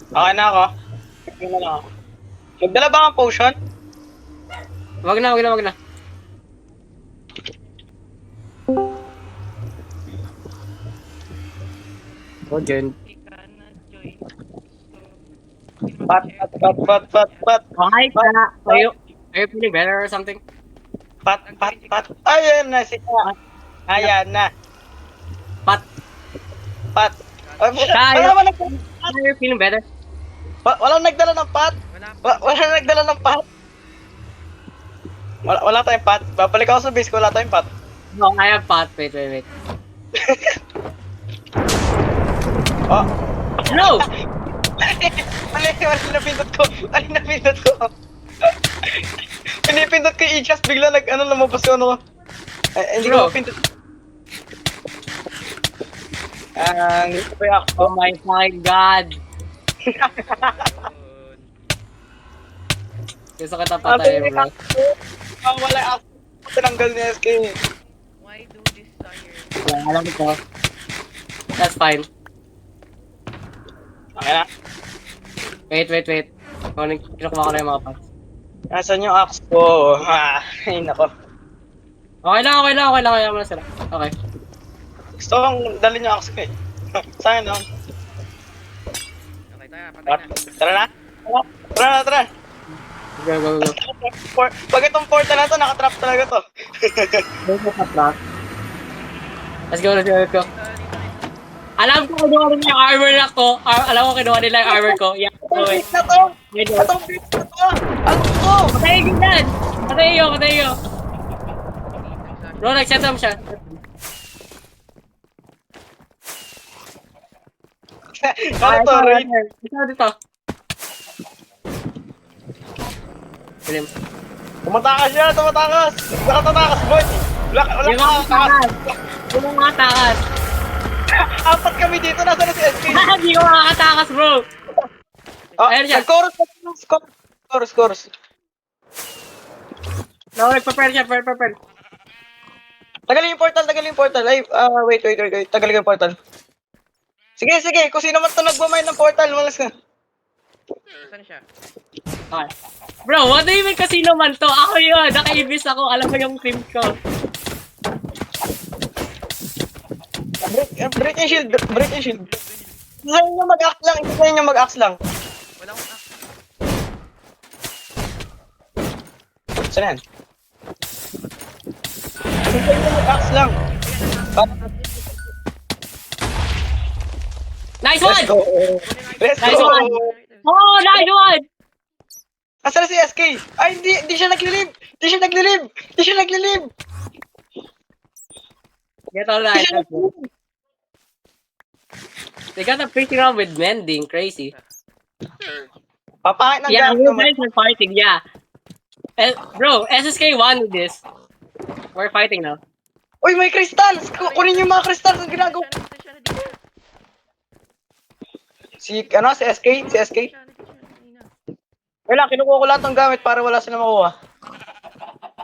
Okay na ako. Tignan na lang ako. Magdala ba kang potion? Wag na. Oh, Jen. Pat. Okay, are you feeling better or something? Pat. Ayan na si Ayan na. Pat, Pat. Ay, Tayo. wala naman nagdala. are you feeling better? Walang nagdala ng pat. Wala pa. Wala nagdala ng pat. Wala tayong pat. Babalik ako sa base ko, wala tayong pat. No, I have pot. Wait. Oh. No! Mali napindot ko. Pinipindot ko yung e-chest, bigla lumabas yung ano ko. Hindi ko Bro. mapindot. Hindi ko pa yung ako. Oh my fucking god. Gusto kita patayin, bro. Wala yung ako. Tinanggal ni SK. Why do this sire? Yeah, alam ko. That's fine. Okay na. Wait. Kinukuha ko na yung mga pots. Nasaan yung axe ko? Ay nako. Okay lang. Kaya mo na sila. Okay. Gusto kong dalhin yung axe ko eh. Saan na? Okay, tayo. Patay na. Tara na. Tara. Go. Pag itong portal na to, nakatrap talaga to. Let's go. Alam ko kinuha nila yung armor na ko. Alam ko kinuha nila yung armor ko. Yeah, go Itong it. base na to! I know. Itong base na to! Ano to? Patayin ko dyan! Patayin ko. Bro, nag-setup siya. Ano to, Raid? Dito. Bilim. Tumatakas siya, tumatakas! Nakatatakas, boy! Wala Yung mga takas. Yung mga takas. Apat kami dito, nasa na si SK? Hindi ko makakatakas, bro. Ayun siya. Nag-chorus na Scores. No, nagpa-prepare siya, prepare. Tagalin yung portal. Ay, wait. Tagalin yung portal. Sige. Kung sino man to nagmamay ng portal, malas ka. Saan siya? Okay. Bro, what do you mean kasi naman to? Ako yun, naka-ibis ako, alam mo yung team ko. Break yung shield. Isayin nyo mag-axe lang. Wala akong axe. Saan yan? Isayin nyo mag-axe lang. Nice one! Let's Nice go! one! Oh, nice one! Asa na si SK? Ay, hindi siya naglilib! Di siya naglilib! Get all right. They got a pretty round with mending, crazy. Papakit ng Yeah, gamit you naman. guys are fighting, yeah. Bro, SSK won with this. We're fighting now. Uy, may crystals! Kunin yung mga crystals ang ginagawa. Siya na dito. Si SK? Si SK? Siya na kanina. Wala, kinukuha ko lahat ng gamit para wala sila makuha.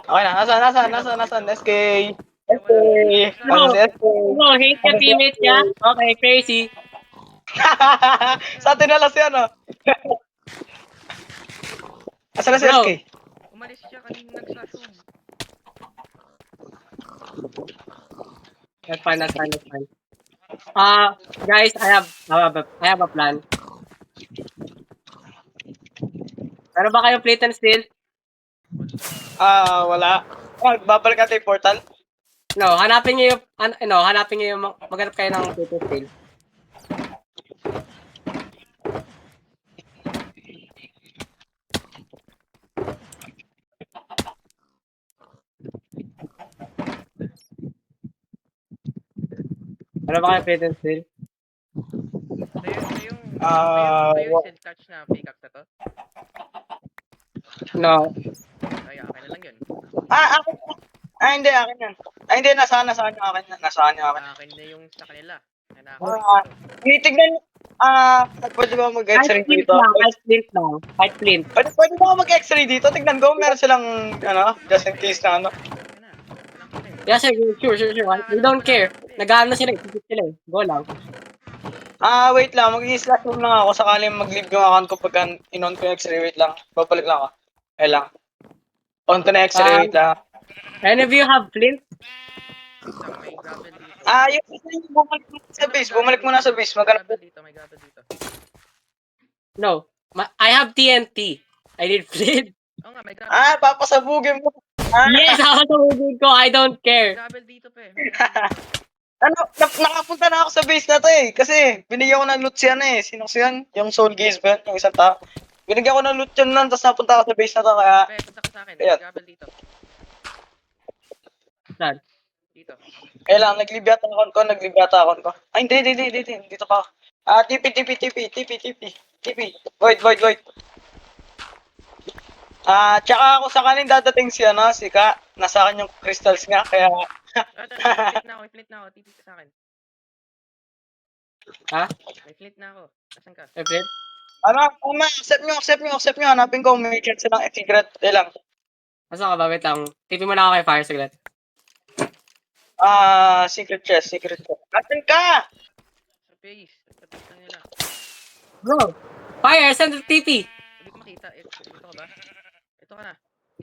Okay na, nasaan? SK? SK? Ano si SK? Bro, hate your teammates, yeah? Okay, crazy. Sa atin na lang si ano. Asa na si Bro. SK? Umalis siya kanina nag-slash home. That's fine. Guys, I have a plan. Pero ba kayo plate and steel? Wala. Babalik natin yung portal. No, hanapin niyo yung maghanap kayo ng plate and steel. Ano ba kayo plate and steel? Ito yung silk touch na pickaxe na to. No. Ay, akin na lang yun. Akin. Hindi, akin yan. Hindi, nasaan yung akin. Akin na yung sa kanila. Tinitignan, pwede ba mag-x-ray dito? Kahit flint. Pwede ba mag-x-ray dito? Tignan ko, meron silang, just in case na Yeah, sure. We don't care. Nag-ano sila, tipid sila eh. Go lang. Wait lang, mag-i-slash home lang ako sakali mag-leave yung account ko pagka in-on ko yung x-ray. Wait lang, babalik lang ako. Lang. On to na x-ray, wait lang. Any of you have flint? May gravel dito. Yung bumalik muna sa base, maghanap May gravel dito. No. I have TNT. I need flint. Oo nga, may gravel. Papasabugin mo. Yes, ako sa movie ko. I don't May care. gravel dito pa eh. Nakapunta na ako sa base na to eh. Kasi binigyan ko ng loot yan eh. Sino yan? Yung Soul Gaze ba? Yung isang tao. Binigyan ko ng loot yan lang, tapos napunta ako sa base na to. Kaya, Punta ka sa akin. Ayan. May gravel dito. Saan? Dito. kaya lang, nag-leave yata account ko. Ay, hindi. Dito pa ako. TP. Void. Tsaka ako sa kanin dadating si Ka. Nasa akin yung crystals nga, kaya... May flint na ako. TP ka sa akin. Ha? May flint na ako. Nasaan ka? May flint? Accept nyo. Hanapin ko, may chance silang secret. Lang. Asa ka ba? Wait lang. Tipi mo na ako kay Fire saglit. Secret chest. Atin ka! Sa face. Sa face lang nila. Bro! Fire! Send the TP! Hindi ko makita. Ito ka ba? Ito ka na.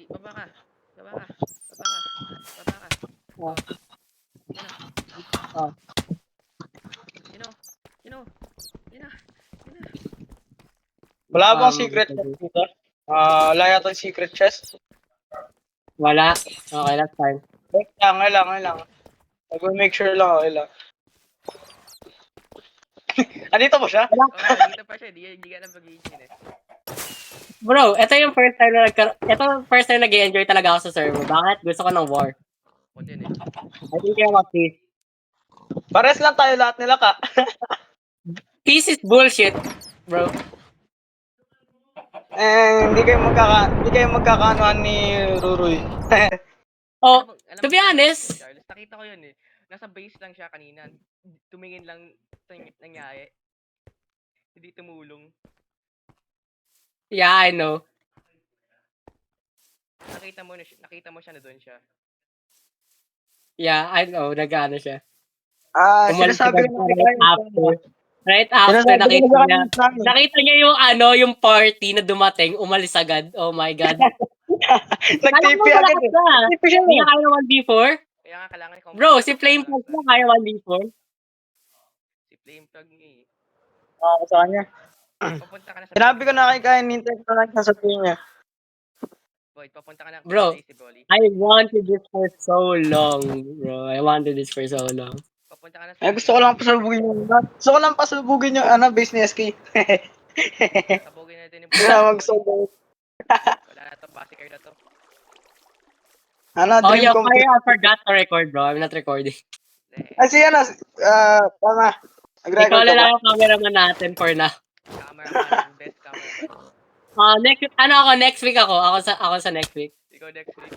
Baba ka. Oh. Yun na. Wala bang secret chest dito? Wala yata yung secret chest. Wala. Okay, that's fine. Wait lang. Mag-make sure lang, okay lang. Andito ba siya? Dito pa siya. Hindi ka na mag-i-engine eh. Bro, ito yung first time nag-enjoy talaga ako sa server. Bakit? Gusto ko ng war. Ako din eh. I think kaya mag-peace. Pares lang tayo lahat nila ka. Peace is bullshit, bro. Hindi kayo magkakaanoan ni Ruroy. Oh, Alam to mo, be honest, Charles, nakita ko yun eh. Nasa base lang siya kanina. Tumingin lang ito yung nangyari. Hindi tumulong. Yeah, I know. Nakita mo siya na doon siya. Yeah, I know. Nag-ano siya. Umalis Sinasabi agad ko na siya kay right Kyle yung plan after. mo. Right after, Sinasabi ko na sa kanya yung plan eh. nakita niya yung yung party na dumating, umalis agad. Oh my God. Alam mo, Nag-TP agad malakas eh. na. TP siya Hindi eh. niya kaya 1v4. Kaya nga kailangan i-combat Bro, mo si siya Flame sa Pug mo ano, kaya 1v4. si Flame Plug niya eh. Ako sa kanya. Papunta ka na sa Sinabi ko base, na kay Kyle, nintay ko lang sasabihin niya. Boy, papunta ka na Bro, sa base, Broly. I wanted this for so long, bro. I wanted this for so long. Papunta ka na sa Eh, base. gusto ko lang pasalubugin yung gusto ko lang pasalubugin yung base ni SK. Sabugin natin yung Wala Broly. magsalubog. Wala na to, Basikar na to. Oh Dream yeah, come sorry, true. I forgot to record, bro. I'm not recording. Ay, tama. Ikaw Nag-record na ka ba? lang yung cameraman natin for now. Cameraman, best cameraman. Next week ako sa next week. Ikaw next week.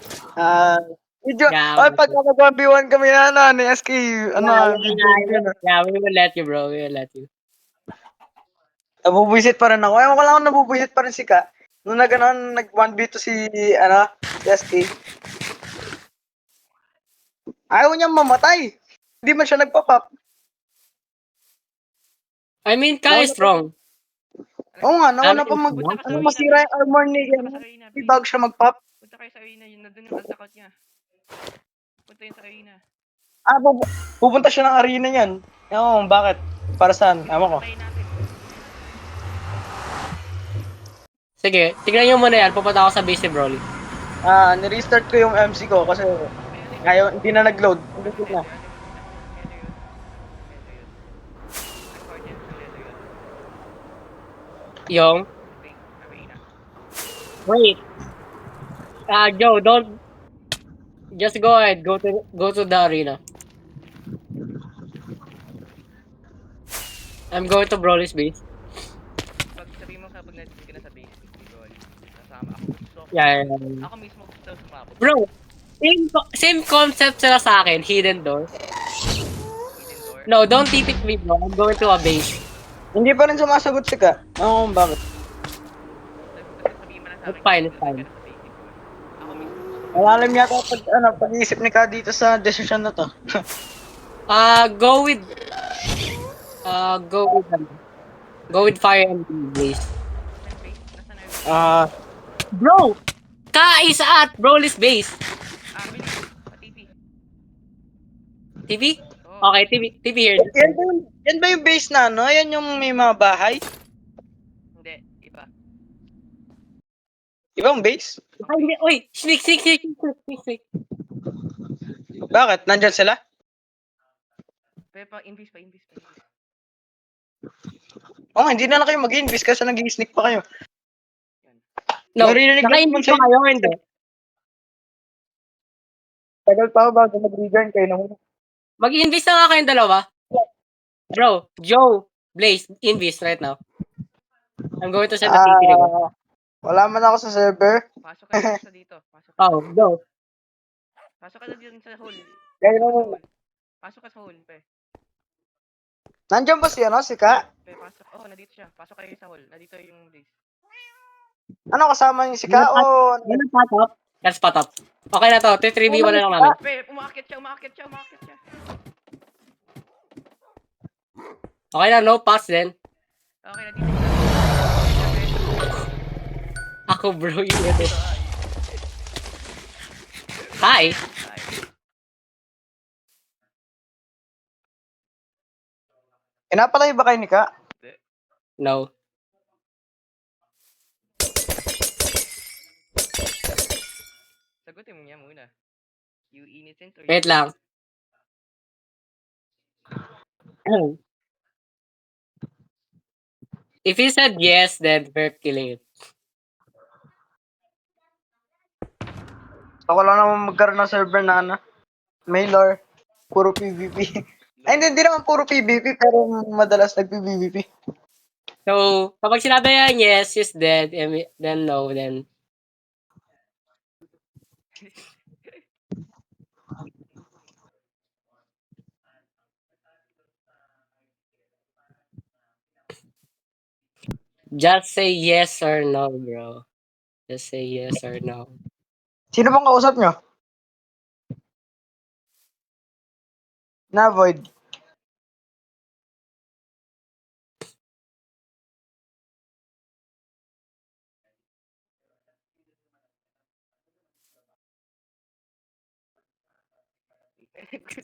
Video. Yeah, Ay, pag mag-1v1 kami na, ni SK, video yun. yeah, we will let you, bro. We will let you. Nabubuisit pa rin ako. Ewan ko lang kung nabubuisit pa rin si Ka. Nung nag-1v2 si SK. Ayaw niyang mamatay. Hindi man siya nagpa-pop. I mean, Kai is strong. Oo nga, nauna pa Punta ka sa arena, masira yung armor ni Punta ka sa arena, Hindi bago siya mag-pop. Punta kayo sa arena, yun na doon yung alt account niya. Punta yun sa arena. Pupunta siya ng arena niyan. Oo, bakit? Para saan? Ewan ko. Patayin natin. Sige, tignan nyo muna yan. Pupunta ako sa base ni Broly. Ni-restart ko yung MC ko kasi hindi na nag-load. Hindi na. Yung, Arena. wait. Joe, don't. Just go ahead. Go to the arena. I'm going to Broly's base. Pag sabihin mo pag nandun ka na sa base ni Broly, kasama ako gusto. Yeah. Ako mismo gusto sumabot. Bro, same concept sila sa akin. Hidden door. Hidden door. No, don't TP me, bro. I'm going to a base. Hindi pa rin sumasagot si Ka. Oo, bakit? Basta sabihin mo na sa akin. It's fine, it's kung fine. nandun ka na sa base ni Broly. Ako mismo gusto. Malalim yata pag-iisip ni Ka dito sa decision na to. Go with go with fire and base. Nasaan base? Nasaan na yung base? Bro, Ka is at Broly's base. Bilis. Pa-TP. TV? Oo. Okay, TV here. Yan ba yung base na ano? Yan yung may mga bahay? Hindi. Iba. Ibang base? Ay, hindi. Uy, sneak. Bakit? Nandyan sila? Invis pa. Oo, hindi na lang kayo mag-invest kasi nag-sneak pa kayo. No, Naririnig lang naman naka-invite pa sa'yo. kayo, hindi. Tagal pa ako bago mag-rejoin kayo na muna. Mag-invest na nga kayong dalawa. Bro, Joe, Blaze, invest right now. I'm going to send a TP request. Wala man ako sa server. Pasok ka na sa dito. Oh, go. Pasok ka na dito sa hall. Kaya Pasok ka sa naman. hall. Pasok ka sa hall, pe. Nandiyan ba si Ka? Pe, pasok. Oh, nandito siya. Pasok kayo sa hall. Nandito yung base. Ano kasama niyo si Ka o... Yan ang patop. That's patop. Okay na to. 3v1 na lang namin. Pe, umakit siya. Okay na, no pass then. Okay, nandito siya. Ako bro, yun ito. Hi. Pinapalay ba kayo ni Ka? No. Sagutin mo niya muna. You innocent or Wait lang. If he said yes, then we're killing it. Ako lang naman magkaroon ng server na ano. May lore. Puro PvP. Ay, hindi naman puro PvP pero madalas nag-PvP. So, kapag sinabi niya yes, he's dead, then no, then... Just say yes or no, bro. Just say yes or no. Sino bang kausap nyo? Na-void.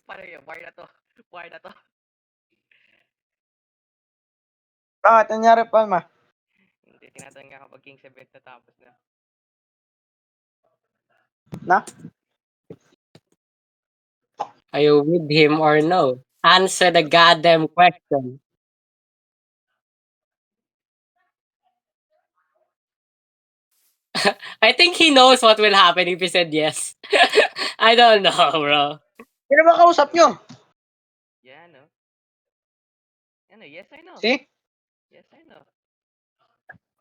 Paano yun? War na to. War na to. Bakit? Nangyari pa, ma? Hindi, tinatanong nga kapag King's event na tapos na. Na? Are you with him or no? Answer the goddamn question. I think he knows what will happen if he said yes. I don't know, bro. Sino ba kausap nyo? Yan, no? Ano, yes or no? Si? Yes or no?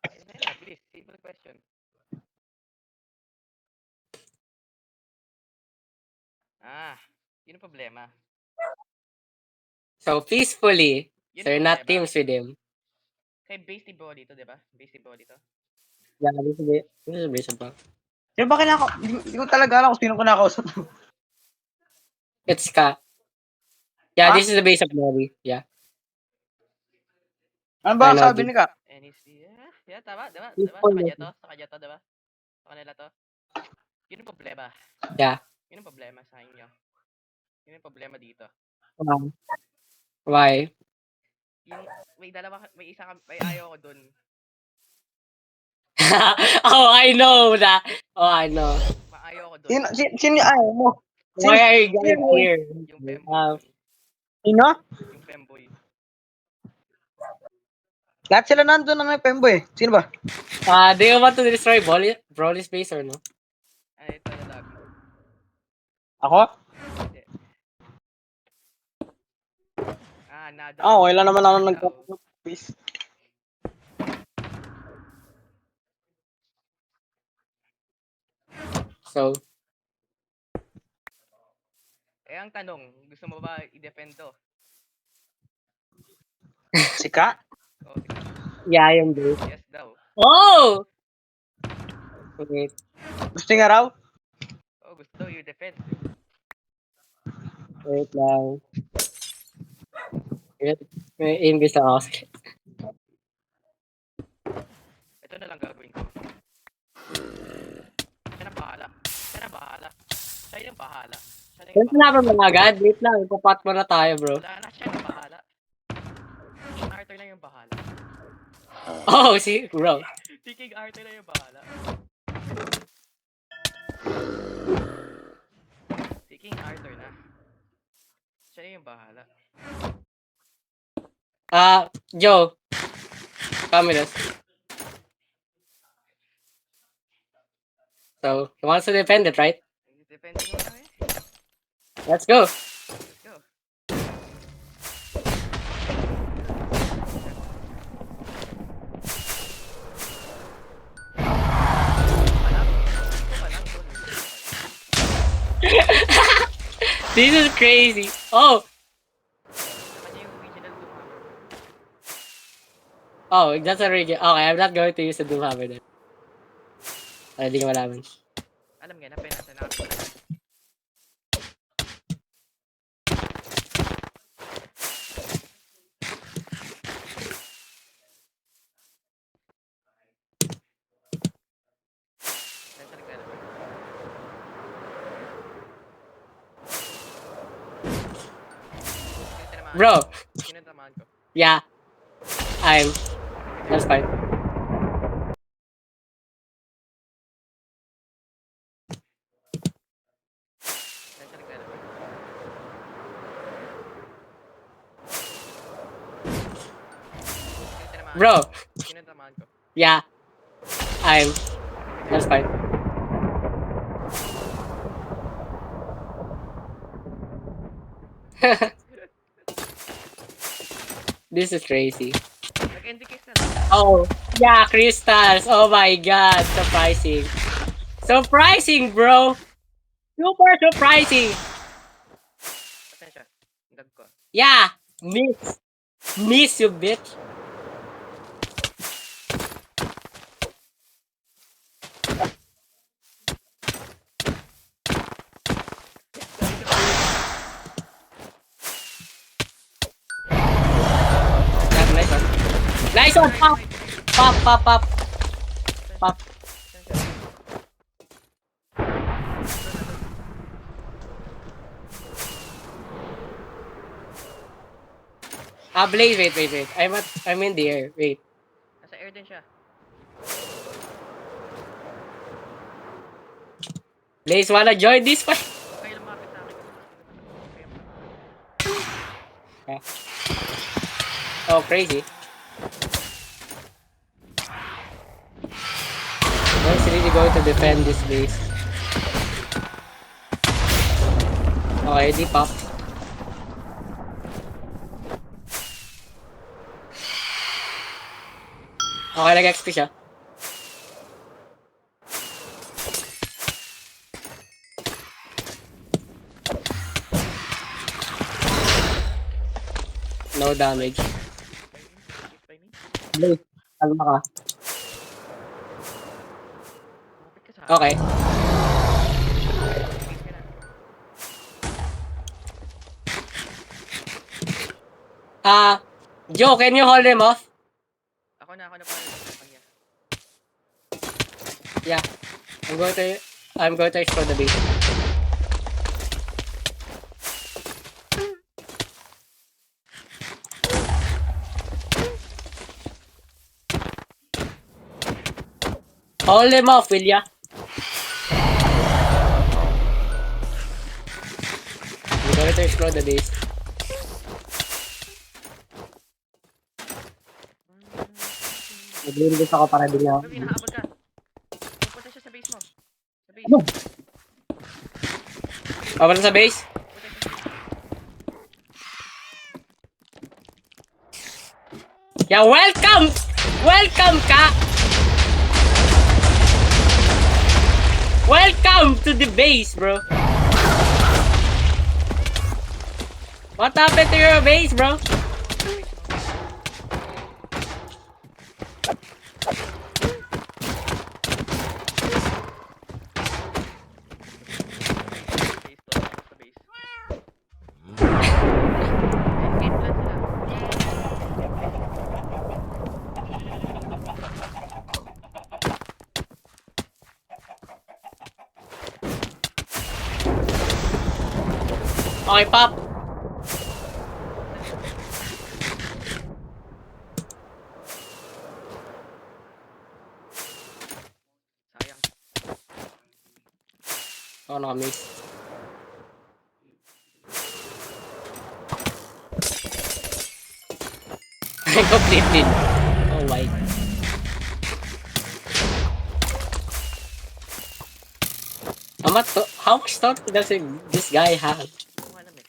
Yes or no? Please, simple question. Yun ang problema. So peacefully, Yun so ang you're not problema. teams with him. Kay Basty Body to, di ba? Basty Body to. Yeah, this is reasonable. Sino ba Hindi ko talaga alam kung sino kinakausap. It's Ka. Yeah, Ah? this is the base of Mori. Yeah. Ano ba I ang know, sabi dude. ni Ka? Yeah, tama, di ba? Di ba? Sa Peaceful. kanya to, di ba? Sa kanila to. Yun ang problema. Yeah. Yun ang problema sa inyo. Yun ang problema dito. Why? Yung, may ayaw ko dun. Oh, I know that. Oh, I know. Ayaw ko dun. Sino ayaw mo? Why are you guys Sino? here? Yung femboy. Sino? Yung femboy. Lahat sila nandun na may femboy. Sino ba? Do you want to destroy Broly's base or no? Ay, ito na lang. Ako? Hindi. Nada. Okay lang naman ako nagka-peace. So, Ang tanong, gusto mo ba i-defend to? Si Ka? O, sige. yeah, yung base. Yes daw. Oh! Wait. Gusto nga raw? Gusto daw i-defend. Wait lang. Wait. May English ako. Ito na lang gagawin ko. Siya na bahala. Siya na bahala. Siya yung bahala. Siya na yung Wait na ba agad? Wait lang. Ipapat mo na tayo, bro. Wala na, siya na bahala. King Arthur na yung bahala. Oh, see? Bro. Si King Arthur na yung bahala. Si King Arthur na. Siya na yung bahala. Joe. Come with us. So, he wants to defend it, right? Depende mo na eh. Let's go. Let's go. This is crazy. Oh! Kanya yung original Doomhammer. Oh, that's a regular. Okay, I'm not going to use the Doomhammer then. Hindi ko malaman. Alam nga na, pinasa natin. Bro. Sino tamaan ko? Yeah. That's fine. Bro. Sino tamaan ko? Yeah. That's fine. This is crazy. Nag-indicate na lang. Oh, yeah, crystals. Oh my god, surprising. Surprising, bro. Super surprising. Asan siya? Dag ko. Yeah, miss. Miss you, bitch. one! Pop! Pop, pop, pop. Pop. Blaze, wait. I'm in the air. Wait. Nasa air din siya. Blaze, wanna join this fight? Okay, lumapit sa akin. Okay. Oh, crazy. Where's really going to defend this base? Okay, di pop. Okay, nag-XP siya. No damage. By me? Blaze, kalma ka. Lumapit ka sa akin. Okay. Base ka na. Joe, can you hold him off? Ako na para sa kanya. Yeah. I'm going to explore the base. Hold him off, will ya? I'm going to explore the base. Naglilibos ako para din ako. Gabi, nakaabot ka. Pupunta siya sa base mo. Sa base. Ano? Papunta sa base? Pupunta siya sa base. Yeah, welcome! Welcome ka! Welcome to the base, bro. What happened to your base, bro? Base to, sa base. Game plan sila. Okay, Pop. Sayang. Ako naka-miss. I completed. Oh, why? How much thought does this guy have? Hindi ko alam eh.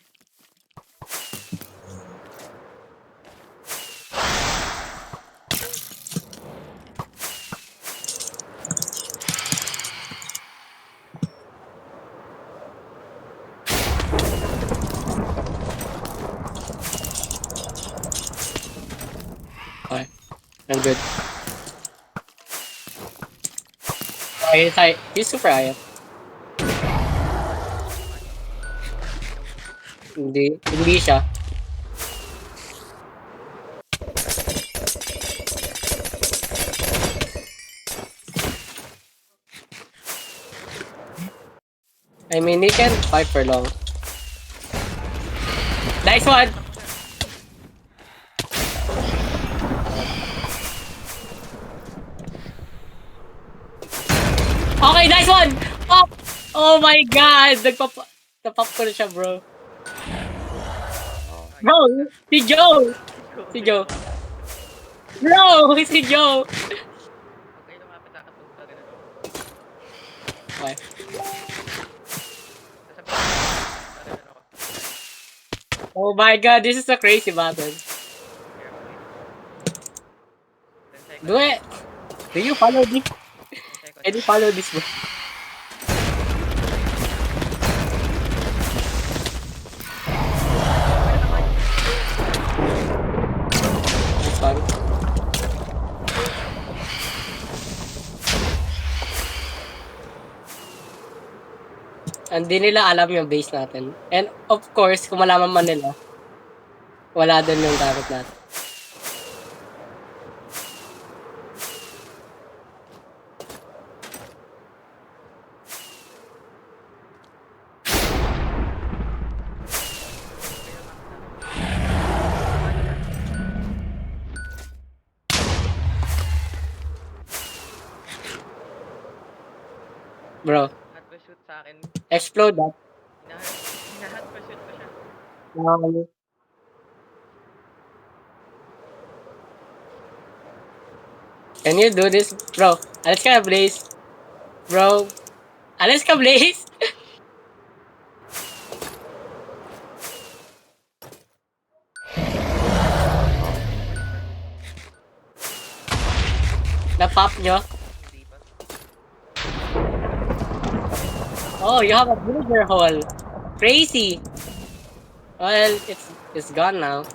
Okay. I'm good. He's super high. Hindi siya. I mean, he can fight for long. Nice one! Okay, nice one! Pop! Oh my god! Napop ko na siya, bro. Bro, si Joe! Si Joe. Bro, si Joe! Okay, lumapit ako. Punta rin ako. Okay. Nasa base. Punta rin ako. Oh my god, this is a crazy battle. Carefully. 10 seconds. Do it! Do you follow this? 10 seconds. Can you follow this, bro? This one. Hindi nila alam yung base natin. And of course, kung malaman man nila, wala din yung gamit natin. Bro, Hot pursuit sa akin. explode that. Hina-hot pursuit ko siya. Can you do this, bro? Alis ka, Blaze. Bro, alis ka, Blaze. Na-pop nyo? Hindi pa. Oh, you have a villager hole. Crazy. Well, it's gone now.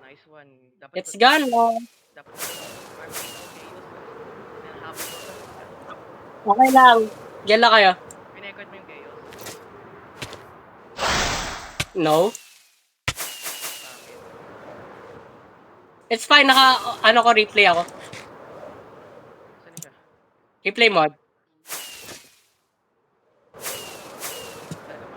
Nice one. Dapat It's gone now. dapat farm dito ang chaos. Hinahabol mo pa. Okay lang. Diyan lang kayo. Pinekot mo yung chaos. No. Bakit? It's fine. Ano ko, replay ako. Saan siya? Replay mod. Talaga ba?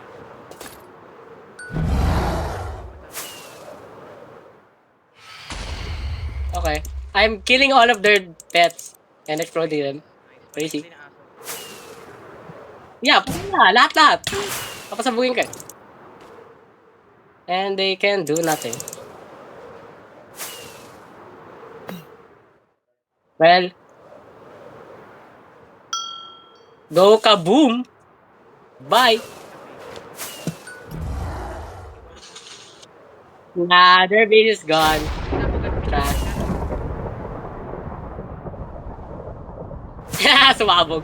Okay. I'm killing all of their pets and exploding them. Nice. Crazy. Hindi na aso. Yeah, pala. Lahat. Papasabugin ka. And they can do nothing. Well. Go kaboom. Bye. Nah, their base is gone. Trash. Sumabog.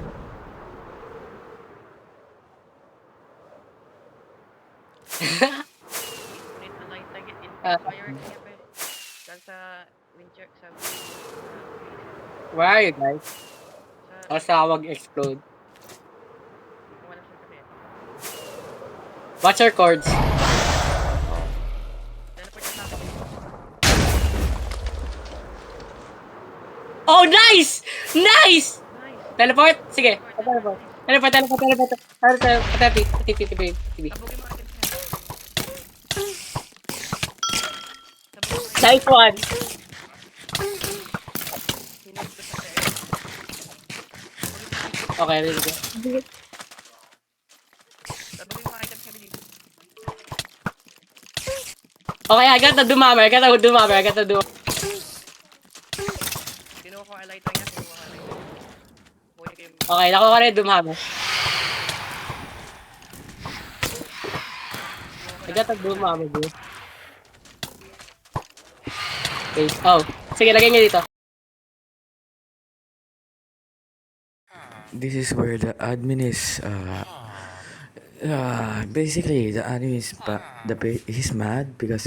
Ulit na light target. Fireworks niya pa eh. Dahil sa Wincher, sa Where are you guys? sa Basta mag-explode. kung wala siya kami. Watch your chords. Teleport siya sa akin. Oh, nice! Nice! Nice! Teleport? Sige. Teleport. Teleport. Teleport. TV. Sabugin mo agad siya. Sabugin mo Nice one. Hinag ko sa air. Okay, really good. Sabugin mo items niya bilis. Okay, I got the Doomhammer. Kinuha ko ang light niya. Kinuha ko ang light. Kunin ko yung Okay, nakuha ko na yung Doomhammer. I got the Doomhammer, dude. Okay. Oh, sige, lagay niyo dito. This is where the admin is basically the admin is he's mad because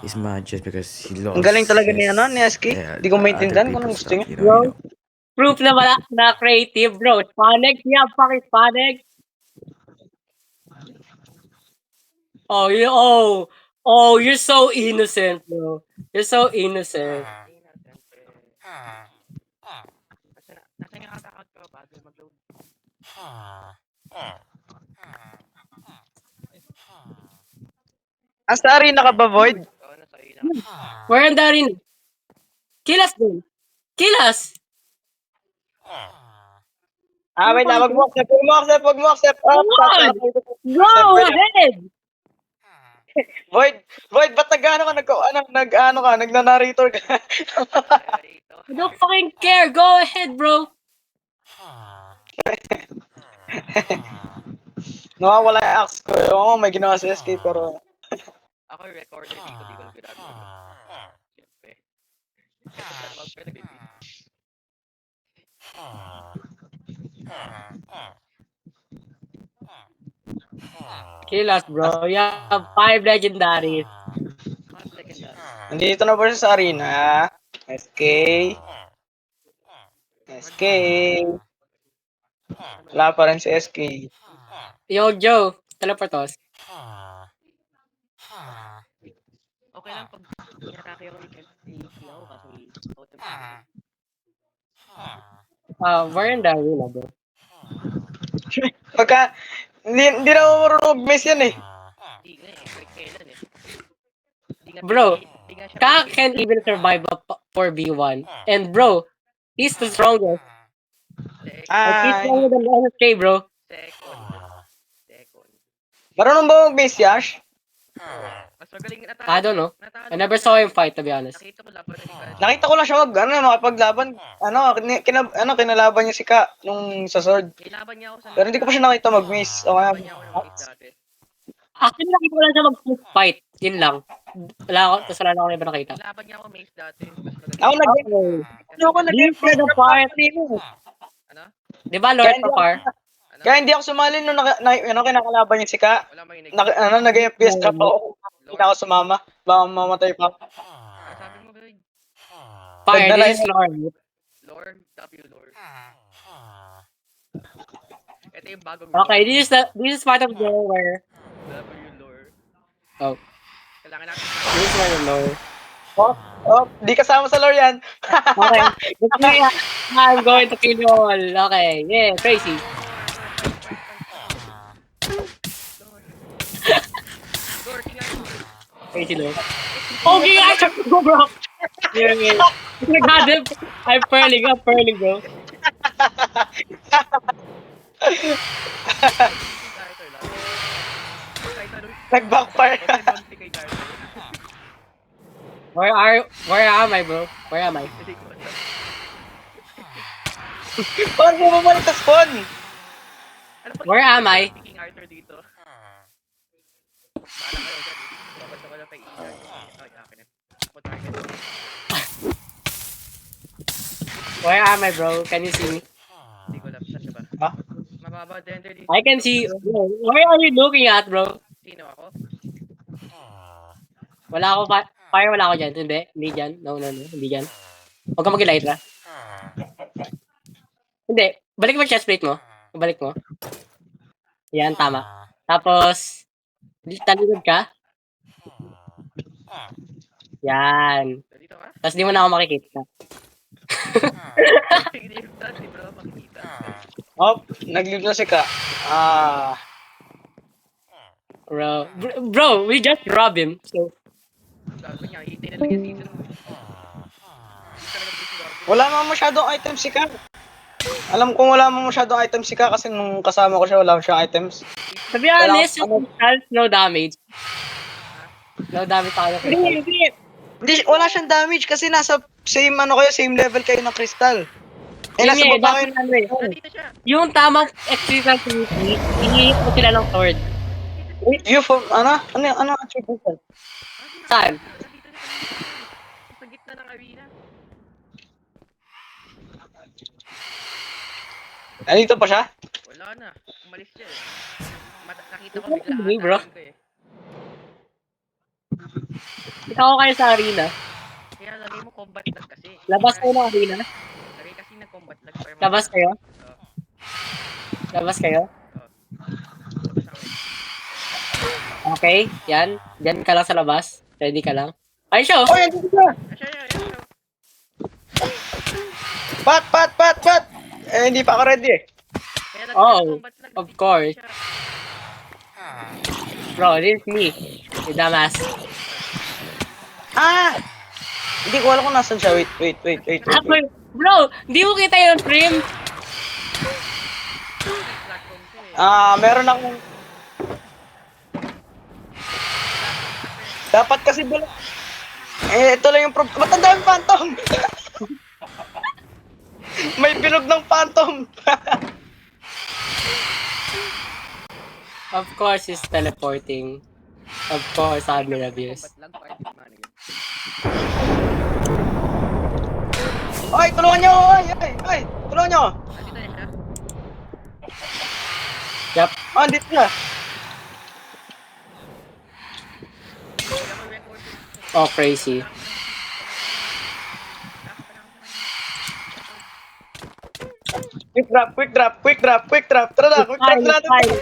he's mad just because he lost. Ang galing talaga ni his, ni SK. Di ko other maintindihan kung people's anong gusto stuff, niya. you know. Proof na wala na creative, bro. Panic niya, panic. Oh, you're so innocent, bro. You're so innocent. Nasaan yung account ko bago mag-load? Sa arena ka ba, Void? Oo, nasa iyo na. We're in the arena. Kill us, dude. Kill us. Wait lang. Wag mo accept. Come on. Go ahead. Void, ba't nag-ano ka, nagnanarrator ka? I don't fucking care. Go ahead, bro. Nawawala yung axe ko. Oo, may ginawa si SK, pero... Ako yung recorder dito, di ko na ginagawa. Siyempre. Mag-pwede baby. Kill us, bro. You have 5 legendaries. Mga legendary. Nandito na ba siya sa arena? SK. Wala pa rin si SK. Yo, Joe. Teleport us. Okay lang pag inatake ako ni Kev, ako kasi auto. We're in the arena, bro. Pagka... Hindi na ako marunong mag-miss yan eh. Hindi nga eh, break kailan eh. Di nga Bro, di nga siya Kak can even survive a 4v1. And bro, he's the strongest. Second. I keep Ay. playing with an SSK, bro. Second. Second. Marunong ba mag-base, Yash? Mas magaling natalo. I don't know. Natalo I never ko saw siya. him fight, to be honest. Nakita ko laban na ni Kaz. Nakita ko lang siya makapaglaban. Kinalaban niya si Ka nung sa sword. Nilaban niya ako sa Pero hindi ko pa siya nakita mag-miss. O kaya, Nilaban niya ako ng base dati. Actually, nakita ko lang siya mag-fight. Yun lang. Wala ako, tapos wala na ako iba nakita. Nilaban niya ako mace dati. Mas magaling. ako nag Okay. Ano ako nag These are the part. Ano? Di ba, Lord Papar? Ano? Kaya hindi ako sumali nung kinakalaban niya si Ka. Wala makinig. Nag-FPS trap ako. Hindi na ako sumama. Baka mamatay pa. Ah, sabi mo, Greg. Fire, Nagdala this is Lord. Lord. W Lord. Ito yung bagong Okay, this is part of the where. W Lord. Oh, Kailangan natin. this is where the lore. Di kasama sa lore yan. Okay, let's see. I'm going to kill you all. Okay, yeah, crazy. Lord, tingnan mo. Crazy Lord. Okay, I can go, bro. Yeah, yeah. Oh my God, I'm purling, bro. Carter lang. Carter, Nag-backfire. ito yung bounty kay Carter. Where am I, bro? Where am I? Hindi ko alam. Paano mo bumalik sa spawn? Ano pa Where am I? King Arthur dito? Bahala kayo dyan. Babasa ko lang kay Ian. Ay, akin na. Ako target. Where am I, bro? Can you see me? Hindi ko alam. Saan siya ba? Ha? Mababa gender dito. I can see. Bro, where are you looking at, bro? Sino ako? Wala ako fire, wala ako dyan. Hindi dyan. No, hindi dyan. Huwag ka mag-light na. Hindi. Balik mo chestplate mo. Balik mo. Yan, tama. Tapos, talikod ka. Yan. Dito ka? Tapos di mo na ako makikita. Hindi ko na makikita. Nag-leave na si Ka. Bro, we just robbed him. So, Sabi niya, hitay na lang yung season. Hindi talaga busy ako. Wala naman masyadong items si Ka. Alam kong wala naman masyadong items si Ka kasi nung kasama ko siya, wala siyang items. to be honest, yung crystals, no damage. No damage tayo. Wala siyang damage kasi nasa same level kayo ng crystal. Yun Nasa nga, baba kayo dapat ano eh. Nandito siya. Yung tamang exercise technique, hinihit mo sila ng sword. You from, ano attribute? Saan? Nandito siya. Sa gitna ng arena. Nandito pa siya? Wala na. Umalis siya eh. Nakita ko Ikaw, bigla. hindi, bro. Ko eh. Kita ko kayo sa arena. Kaya lagay mo combat lag kasi. Labas kayo ng arena. Lagay kasi ng combat lag. para Labas kayo. Oo. Labas kayo. Labas ako eh. Okay, yan. Diyan ka lang sa labas. Ready ka lang. Ay, siya. Oh, nandito siya! Siya. Pat! Hindi pa ako ready eh. Kaya lagay Oh, ng combat lag. of course. Siya. Bro, this is me. You dumbass. Hindi ko alam kung nasan siya. Wait. Bro, di mo kita yung frame. Platform siya eh. Meron akong... Dapat kasi bala... ito lang yung problem. Ba't ang daming phantom? May bilog ng phantom. Of course, he's teleporting. Of course, Admiral Abuse. Combat lag para di manager. Ay, tulungan niyo! Ay, tulungan niyo! Nandito na siya. Yup. Andito na. Kaya mo record. Oh, crazy. Quick drop. Tara na, quick drop na natin. Fine.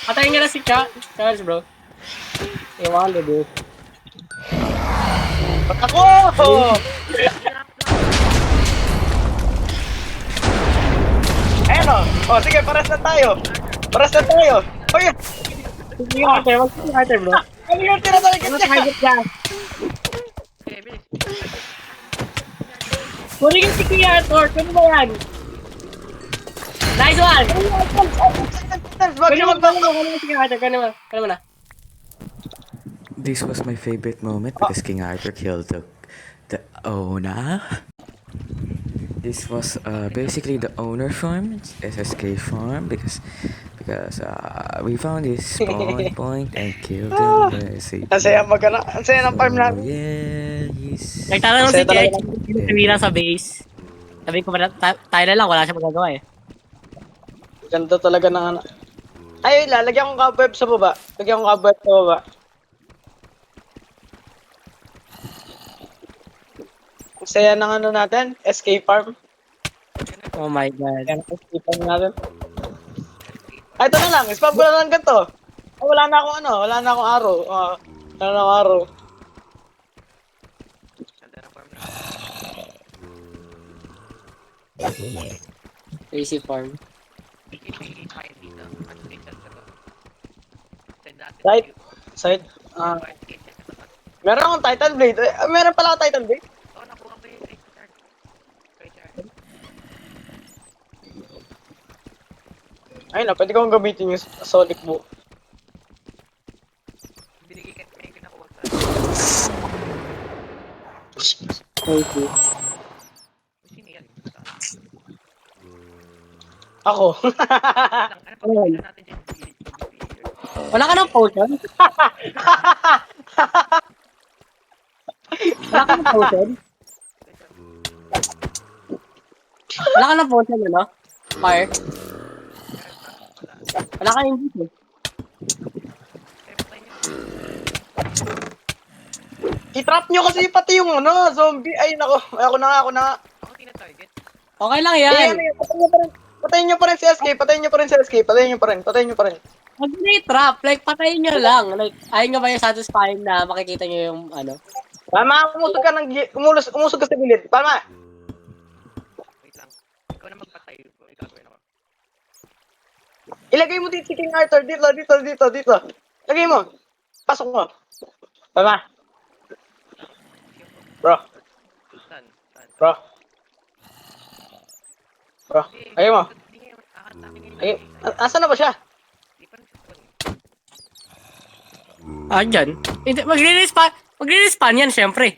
Patayin niya na si Charles, bro. Iwan, bro. Ako! Ayan o. Sige, paras na tayo. Hoy, Sige, Arthur. Wag si Arthur, bro. ano yung tinatalagan Ano niya? target niya? Okay, bilis. Kunin yung si Kuya Arthur. Ano ba yan? Nice one! Wag siya mag-back up. Sige, Arthur, kano mo na. This was my favorite moment because King Arthur killed the owner. This was basically the owner farm, SSK farm, because we found his spawn point and killed him. Ang saya magana. Ang saya ng farm natin. Yeah, he's... Nagtanong Kasi si talaga- Chech, tumira sa base. Sabi ko, tayo na lang, wala siya magagawa eh. Ganda talaga ng ano. Ay, lalagyan ko cobweb sa baba. Lagyan ko cobweb sa baba. Ang saya ng ano natin, SK farm. Oh my god. Yan, SK farm natin. Ay, ito na lang. Spam ko na lang ganito. Oh, wala na akong ano. Wala na akong arrow. Wala na akong arrow. Ganda ng farm na. Crazy farm. Kahit dito. At least sa to. Sa dati. Right. Side. Meron akong Titan Blade. Meron pala akong Titan Blade. Oh, nakuha ba yung Richard? Richard. Ayun na, pwede kong gamitin yung Sonic Bow. Binigay ka may pinakuha sa. Crazy. Sino yan? Ako. Ano pa natin dyan? Wala ka ng potion? Wala ka ng potion? Wala ka ng potion, ano? Fire? Wala ka ng dito. I-trap nyo kasi pati yung ano, zombie. Ay, nako. Ako na nga, ako na nga. Ako tina-target. Okay lang Ayan, yan. ayan, patayin nyo pa rin si SK. Patayin nyo pa rin si SK. Patayin nyo pa rin. Patayin nyo pa rin. Huwag nyo i-trap. Like, patayin nyo lang. Like, ayaw nyo ba yung satisfying na makikita nyo yung ano? Palma, umusog ka ng umusog ka sa gilid. Palma. Wait lang. Ikaw na magpatay. Ikaw gawin ako. Ilagay mo dito si King Arthur. Dito. Lagay mo. Pasok mo. Palma. Bro. Saan? Bro. Ayaw mo. Hindi ngayon. Akatakin ngayon. Ay, asan na ba siya? Di pa nagsusun. Dyan. Hindi, magre-respawn yan, syempre.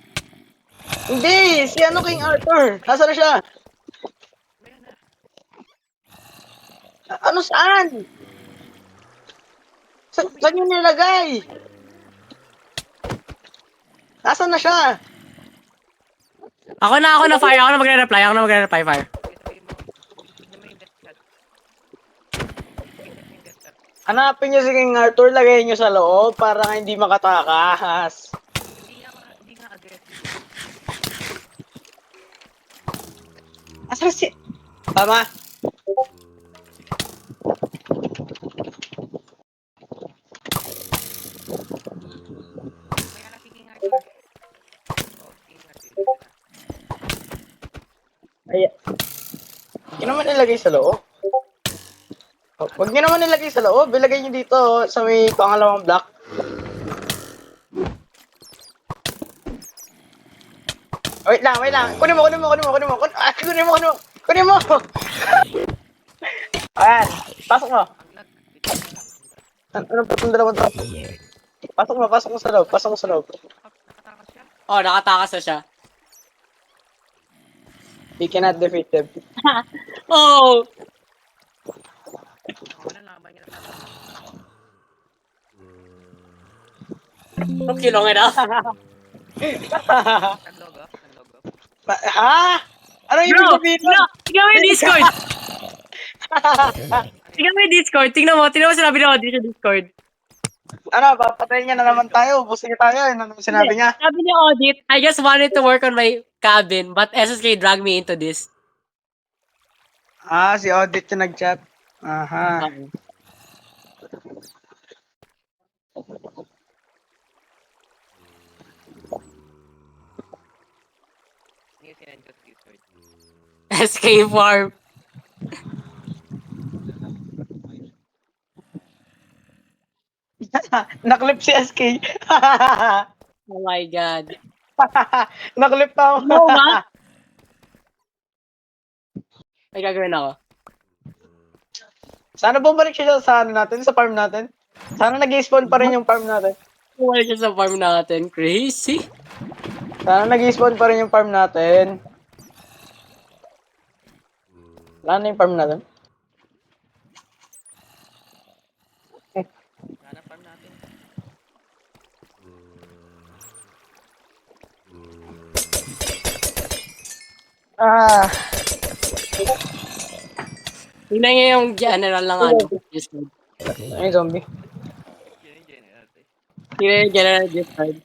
Hindi, si ano King Arthur. Asan na siya? Ano saan? Saan yun nilagay? Asan na siya? Ako na fire. Ako na magre-reply, fire. Sabihin mo. Ano mo yung death shot? Yung death shot. Hanapin niyo si King Arthur, lagay niyo sa loob para nga hindi makatakas. Hindi nga aggressive. Asan si... Tama. Kaya nakiking nga siya. Oh, ingat yun. Ay, hindi naman nilagay sa loob. Oh, huwag niyo naman nilagay sa loob. Ilagay niyo dito sa may pangalawang block. Wait lang. Kunin mo. Kunin mo. Ayan. Pasok mo. Ano pa itong dalawang trap? Pasok mo sa loob. Nakatakas siya. Oh, nakatakas na siya. We cannot defeat them. Oh! Ako na laban niya. Okay long enough. Nag-log off. Ha? Ano yung ibig sabihin mo? Tingnan mo yung Discord. Tingnan mo sinabi na audio sa Discord. Ano, papatayin niya na naman tayo. Busin niya tayo. Ano naman sinabi niya? Sabi niya audit, I just wanted to work on my cabin, but SSK dragged me into this. Ah, si Audit yung nag-chat. Aha. Hindi sinend ko sa Discord. SK Farm. Naklip si SK. Oh my God. Naklip pa ako. No, ma? May gagawin ako. Sana bumalik siya sa ano natin, sa farm natin. Sana nag-spawn pa rin yung farm natin. Wala siya sa farm natin. Crazy. Sana nag-spawn pa rin yung farm natin. Wala na yung farm natin. Hanap farm natin. Ah, Tingnan niya yung general ng ano. Discord. ay zombie. Yan yung general. Tingnan yung general Discord.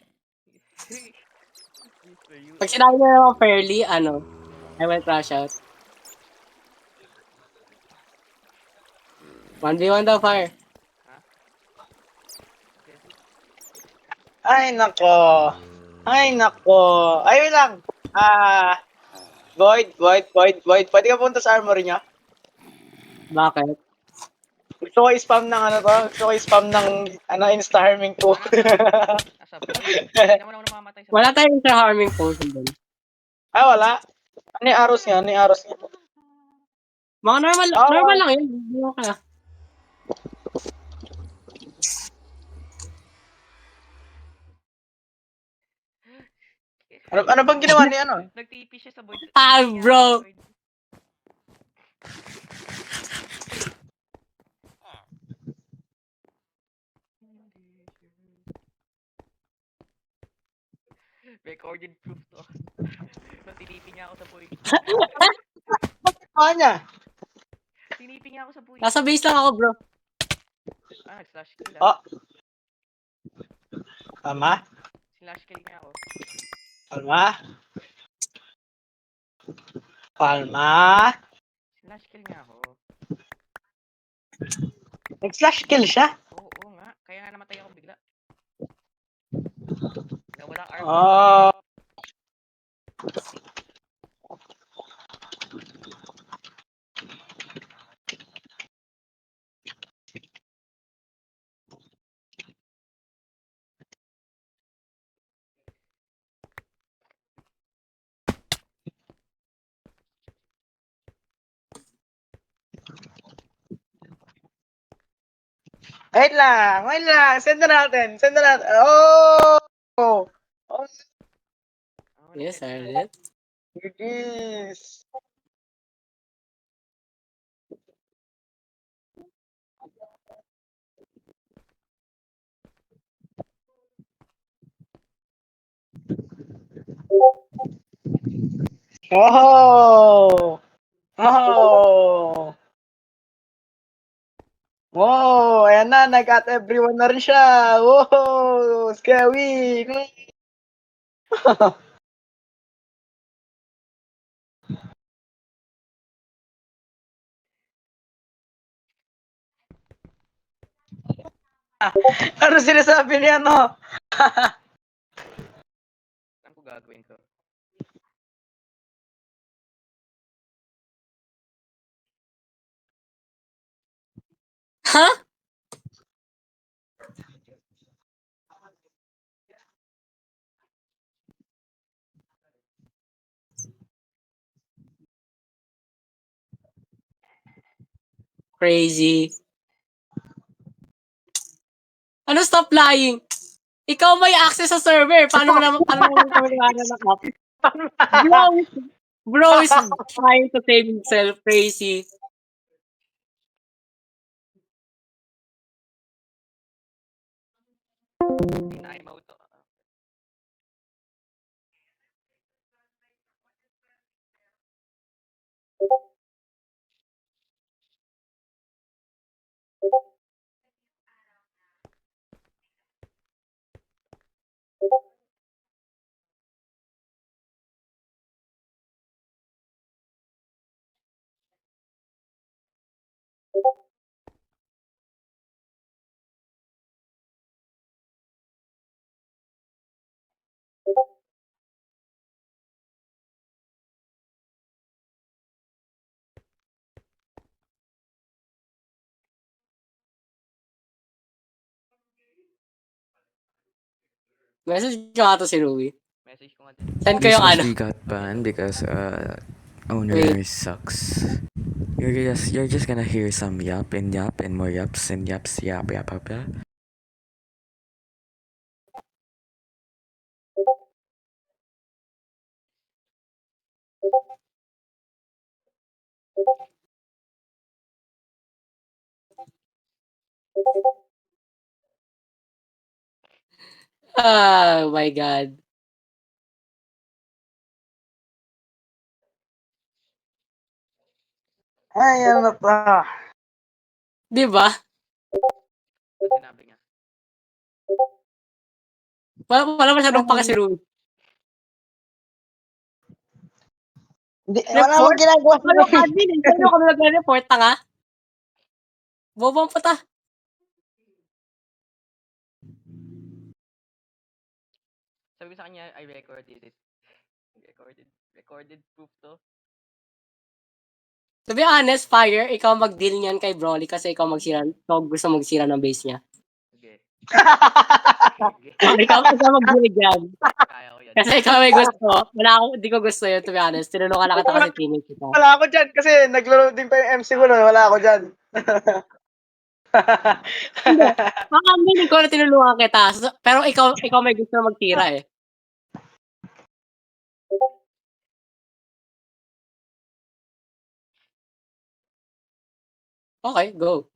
For you. Pag sinabi niya naman fairly, ano, I will trash out. 1v1 daw, fire. Ay nako. Ay nako. Ayun lang. Void. Pwede ka punta sa armory niya? Bakit? Gusto ko i-spam ng ano to. Gusto ko i-spam ng insta-harming ko. Nasa ba? Hindi naman ako namamatay sa Wala tayong intra-harming potion doon. Wala. Ano yung arrows niya? Mga normal, Oh, normal lang yun. Ano ka? Ano bang ginawa ni ano? Nag-TP siya sa void. Bro. Recorded proof to. Nag-TP niya ako sa void. Ano niya? TP niya ako sa void. Nasa base lang ako, bro. Nag-slash kill Oh. Tama? Slash kill niya ako. Palma? Slash kill niya ako. Nag-slash kill siya? Oo nga. Kaya nga namatay ako bigla. Nawala armor. Oh. Wait lang. Send na natin. Oh! Oh, Yes, I did. it is. Oh! Oh! Wow! Ayan na, nag-at everyone na rin siya. Wow! Scary! Ano sinasabi niya, no? Saan ko gagawin to? Huh? Crazy. Ano stop lying? Ikaw may access sa server. Paano naman kami ng up? Bro is trying to save himself. Crazy. Time out to. Message ko ata si Rui. Message ko nga din. Send ko This yung ano. mostly got banned because owner Wait. sucks. you're just gonna hear some yap and more yaps and yaps, yap yap yap yap. Oh my God. Ay, ano to? Di ba? Ang sinabi niya. Wala masyadong pake si Ruby. Wala Report? namang ginagawa si Ano ka Ruby. din? Sino ka nag-report, tanga? Bobong pata. Sabi sa kanya, I recorded it. Recorded proof to. To be honest, Fire, ikaw mag-deal niyan kay Broly kasi ikaw gusto magsira ng base niya. Sige. Sige. Ikaw mag-deal dyan. Kaya ko yan. Kasi ikaw may gusto. Di ko gusto yun, to be honest. Tinulungan na kita kasi teammate kita. Wala ako dyan kasi naglaro din pa yung MC ko nun. Wala ako dyan. Baka aminin ko na tinulungan kita. Pero ikaw may gusto na magtira eh. Okay, go.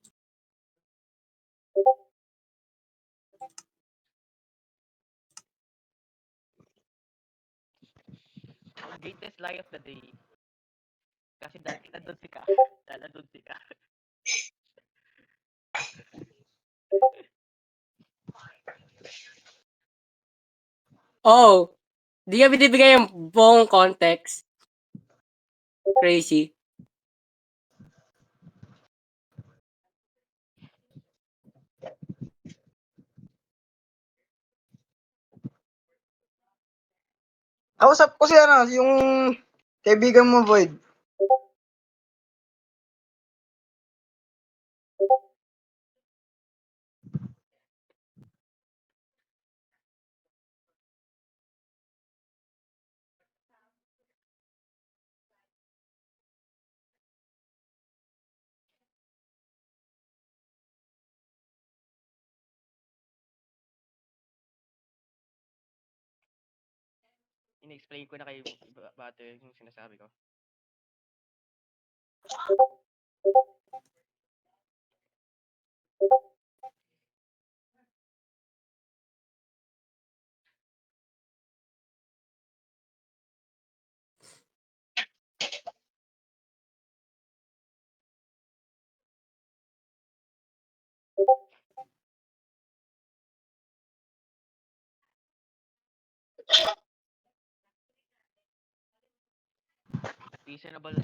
Greatest lie of the day. Kasi dati nandun si Ka. Nandun si Ka. Oh, di ka binibigay yung buong context. Crazy. Kausap ko si ano, yung kaibigan mo, Void. In-explain ko na kay Butter yung sinasabi ko. Reasonable.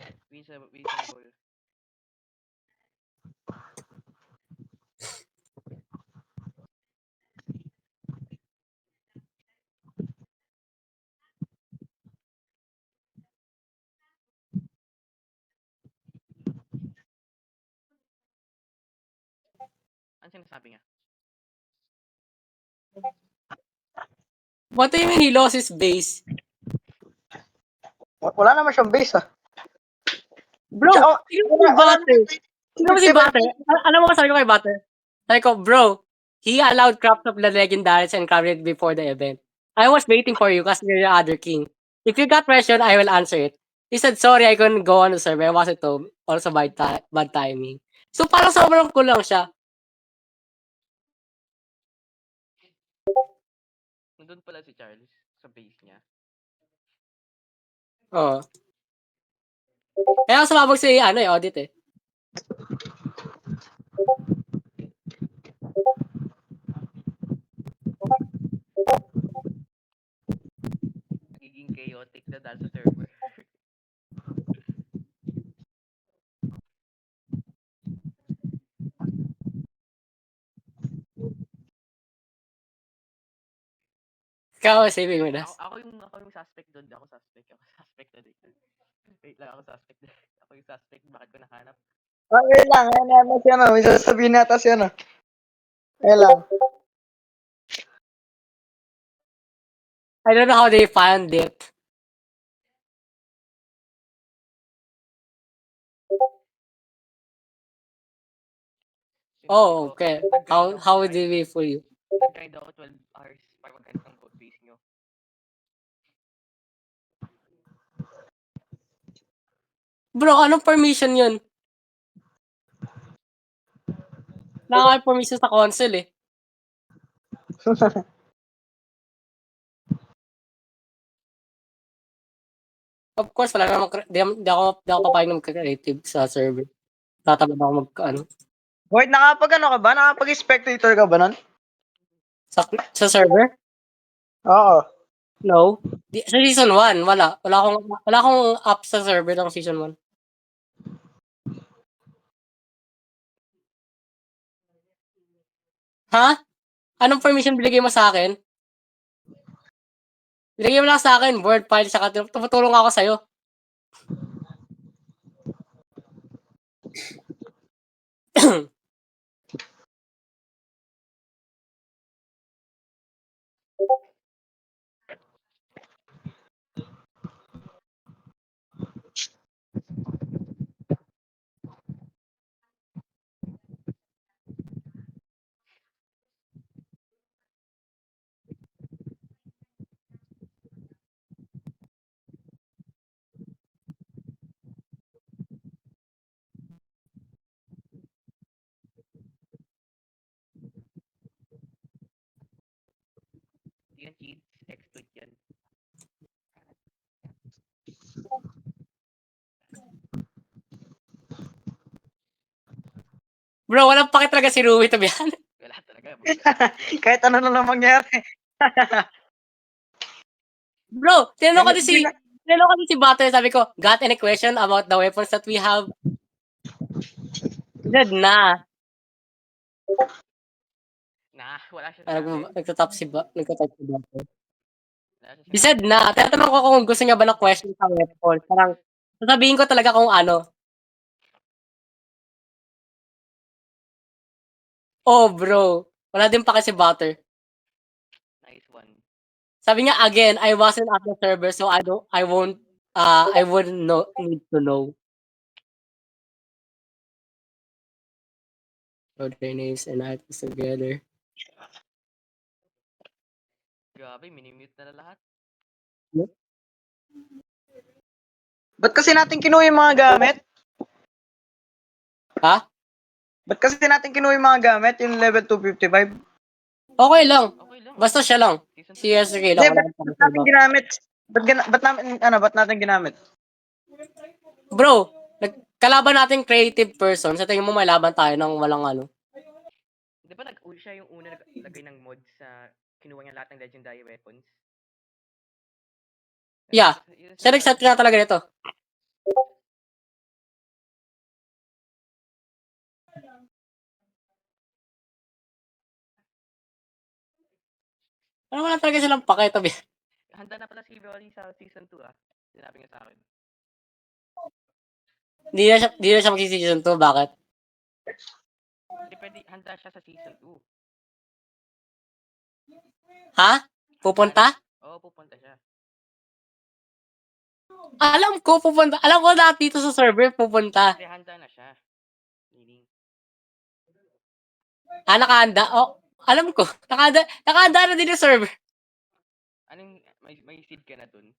Ano sinasabi niya? What do you mean he lost his base? Wala naman siyang base, ah. Bro, Tsaka, sino si Butter? Sino ba si Butter? Alam mo ba sabi ko kay Butter? Sabi ko, bro, he allowed crops of the legendaries and crafted before the event. I was waiting for you kasi you're the other king. If you got question, I will answer it. He said, sorry, I couldn't go on the server. I wasn't home. Also bad timing. So parang sobrang kulang siya. Nandun pala si Charles sa base niya. Oo. Kaya ako sumabog si Audit eh. Nagiging chaotic na dahil sa server. Ikaw, saving with us. Ako yung suspect doon. Ako suspect na dito. Wait lang, ako suspect. Ako yung suspect. Bakit ko nahanap? Okay lang, ano si ano, may sasabihin nata si ano. Okay lang. I don't know how they found it. Oh, okay. Nag-grind How ako, did we fool you? nag-grind ako 12 hours para mag-end ng code base nyo. Bro, anong permission yun? Nakaka permission sa console eh. Of course, wala namang, di ako papayag ng creative sa server. Tatamad ako ano. Wait, nakapag ano ka ba? Nakapag-spectator ka ba nun? Sa server? Oo. No. Sa season 1, wala. Wala akong app sa server ng season 1. Ha? Anong permission binigay mo sa akin? Binigay mo lang sa akin, word file, saka tumutulong ako sa'yo. Yan, cheats. Exploit yan. Bro, walang pakit talaga si Rui to be honest. Wala talaga. Kahit ano na lang mangyari. Bro, tinanong ko din si Butter, sabi ko, got any question about the weapons that we have? He said, nah. Nah, wala siya sabi. Nagtatap si Butter. Wala siya He sabi. said, nah. Tinatanong ko kung gusto niya ba ng question sa weapons. Parang, sasabihin ko talaga kung ano. Oh, bro. Wala din pa kasi Butter. Nice one. Sabi niya, again, I wasn't at the server, so I wouldn't need to know. So their names and items together. Grabe, minimute na lahat. Ba't kasi natin kinuha yung mga gamit? Ha? Ba't kasi natin kinuha yung mga gamit? Yung level 255? Okay lang. Okay lang. Basta siya lang. Season Si SK Hindi, lang. ba't natin ginamit? Ba't natin ginamit? Bro, kalaban natin creative person. Sa tingin mo may laban tayo ng walang ano. Di ba siya yung una naglagay ng mod sa kinuha niya lahat ng legendary weapons? Yeah. Siya nag-set nga talaga nito. Ano wala talaga silang pakita. Handa na pala si Rolly sa season 2 ah. Sinabi niya sa akin. Di na siya mag-season 2. Bakit? Hindi pwede, handa siya sa season 2. Ha? Pupunta? Oo, pupunta siya. Alam ko pupunta. Alam ko lahat dito sa server pupunta. Hindi, handa na siya. Meaning, Nakahanda. Oh, alam ko. Nakahanda na din yung server. anong, may seed ka na dun?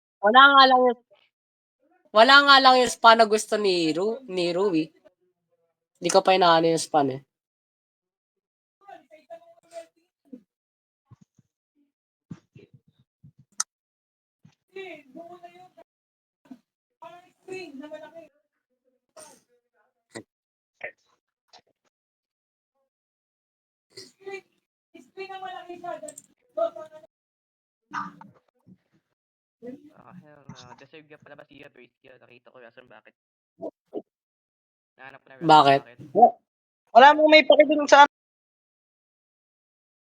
Wala nga lang yung span na gusto ni Rui. Hindi ko pa inaano yung span eh. Hell no. Deserve ka pala ba siya, Trace ka? Nakita ko rason bakit. Nahanap ko na rason Bakit? bakit. Wala mong may pakidun sa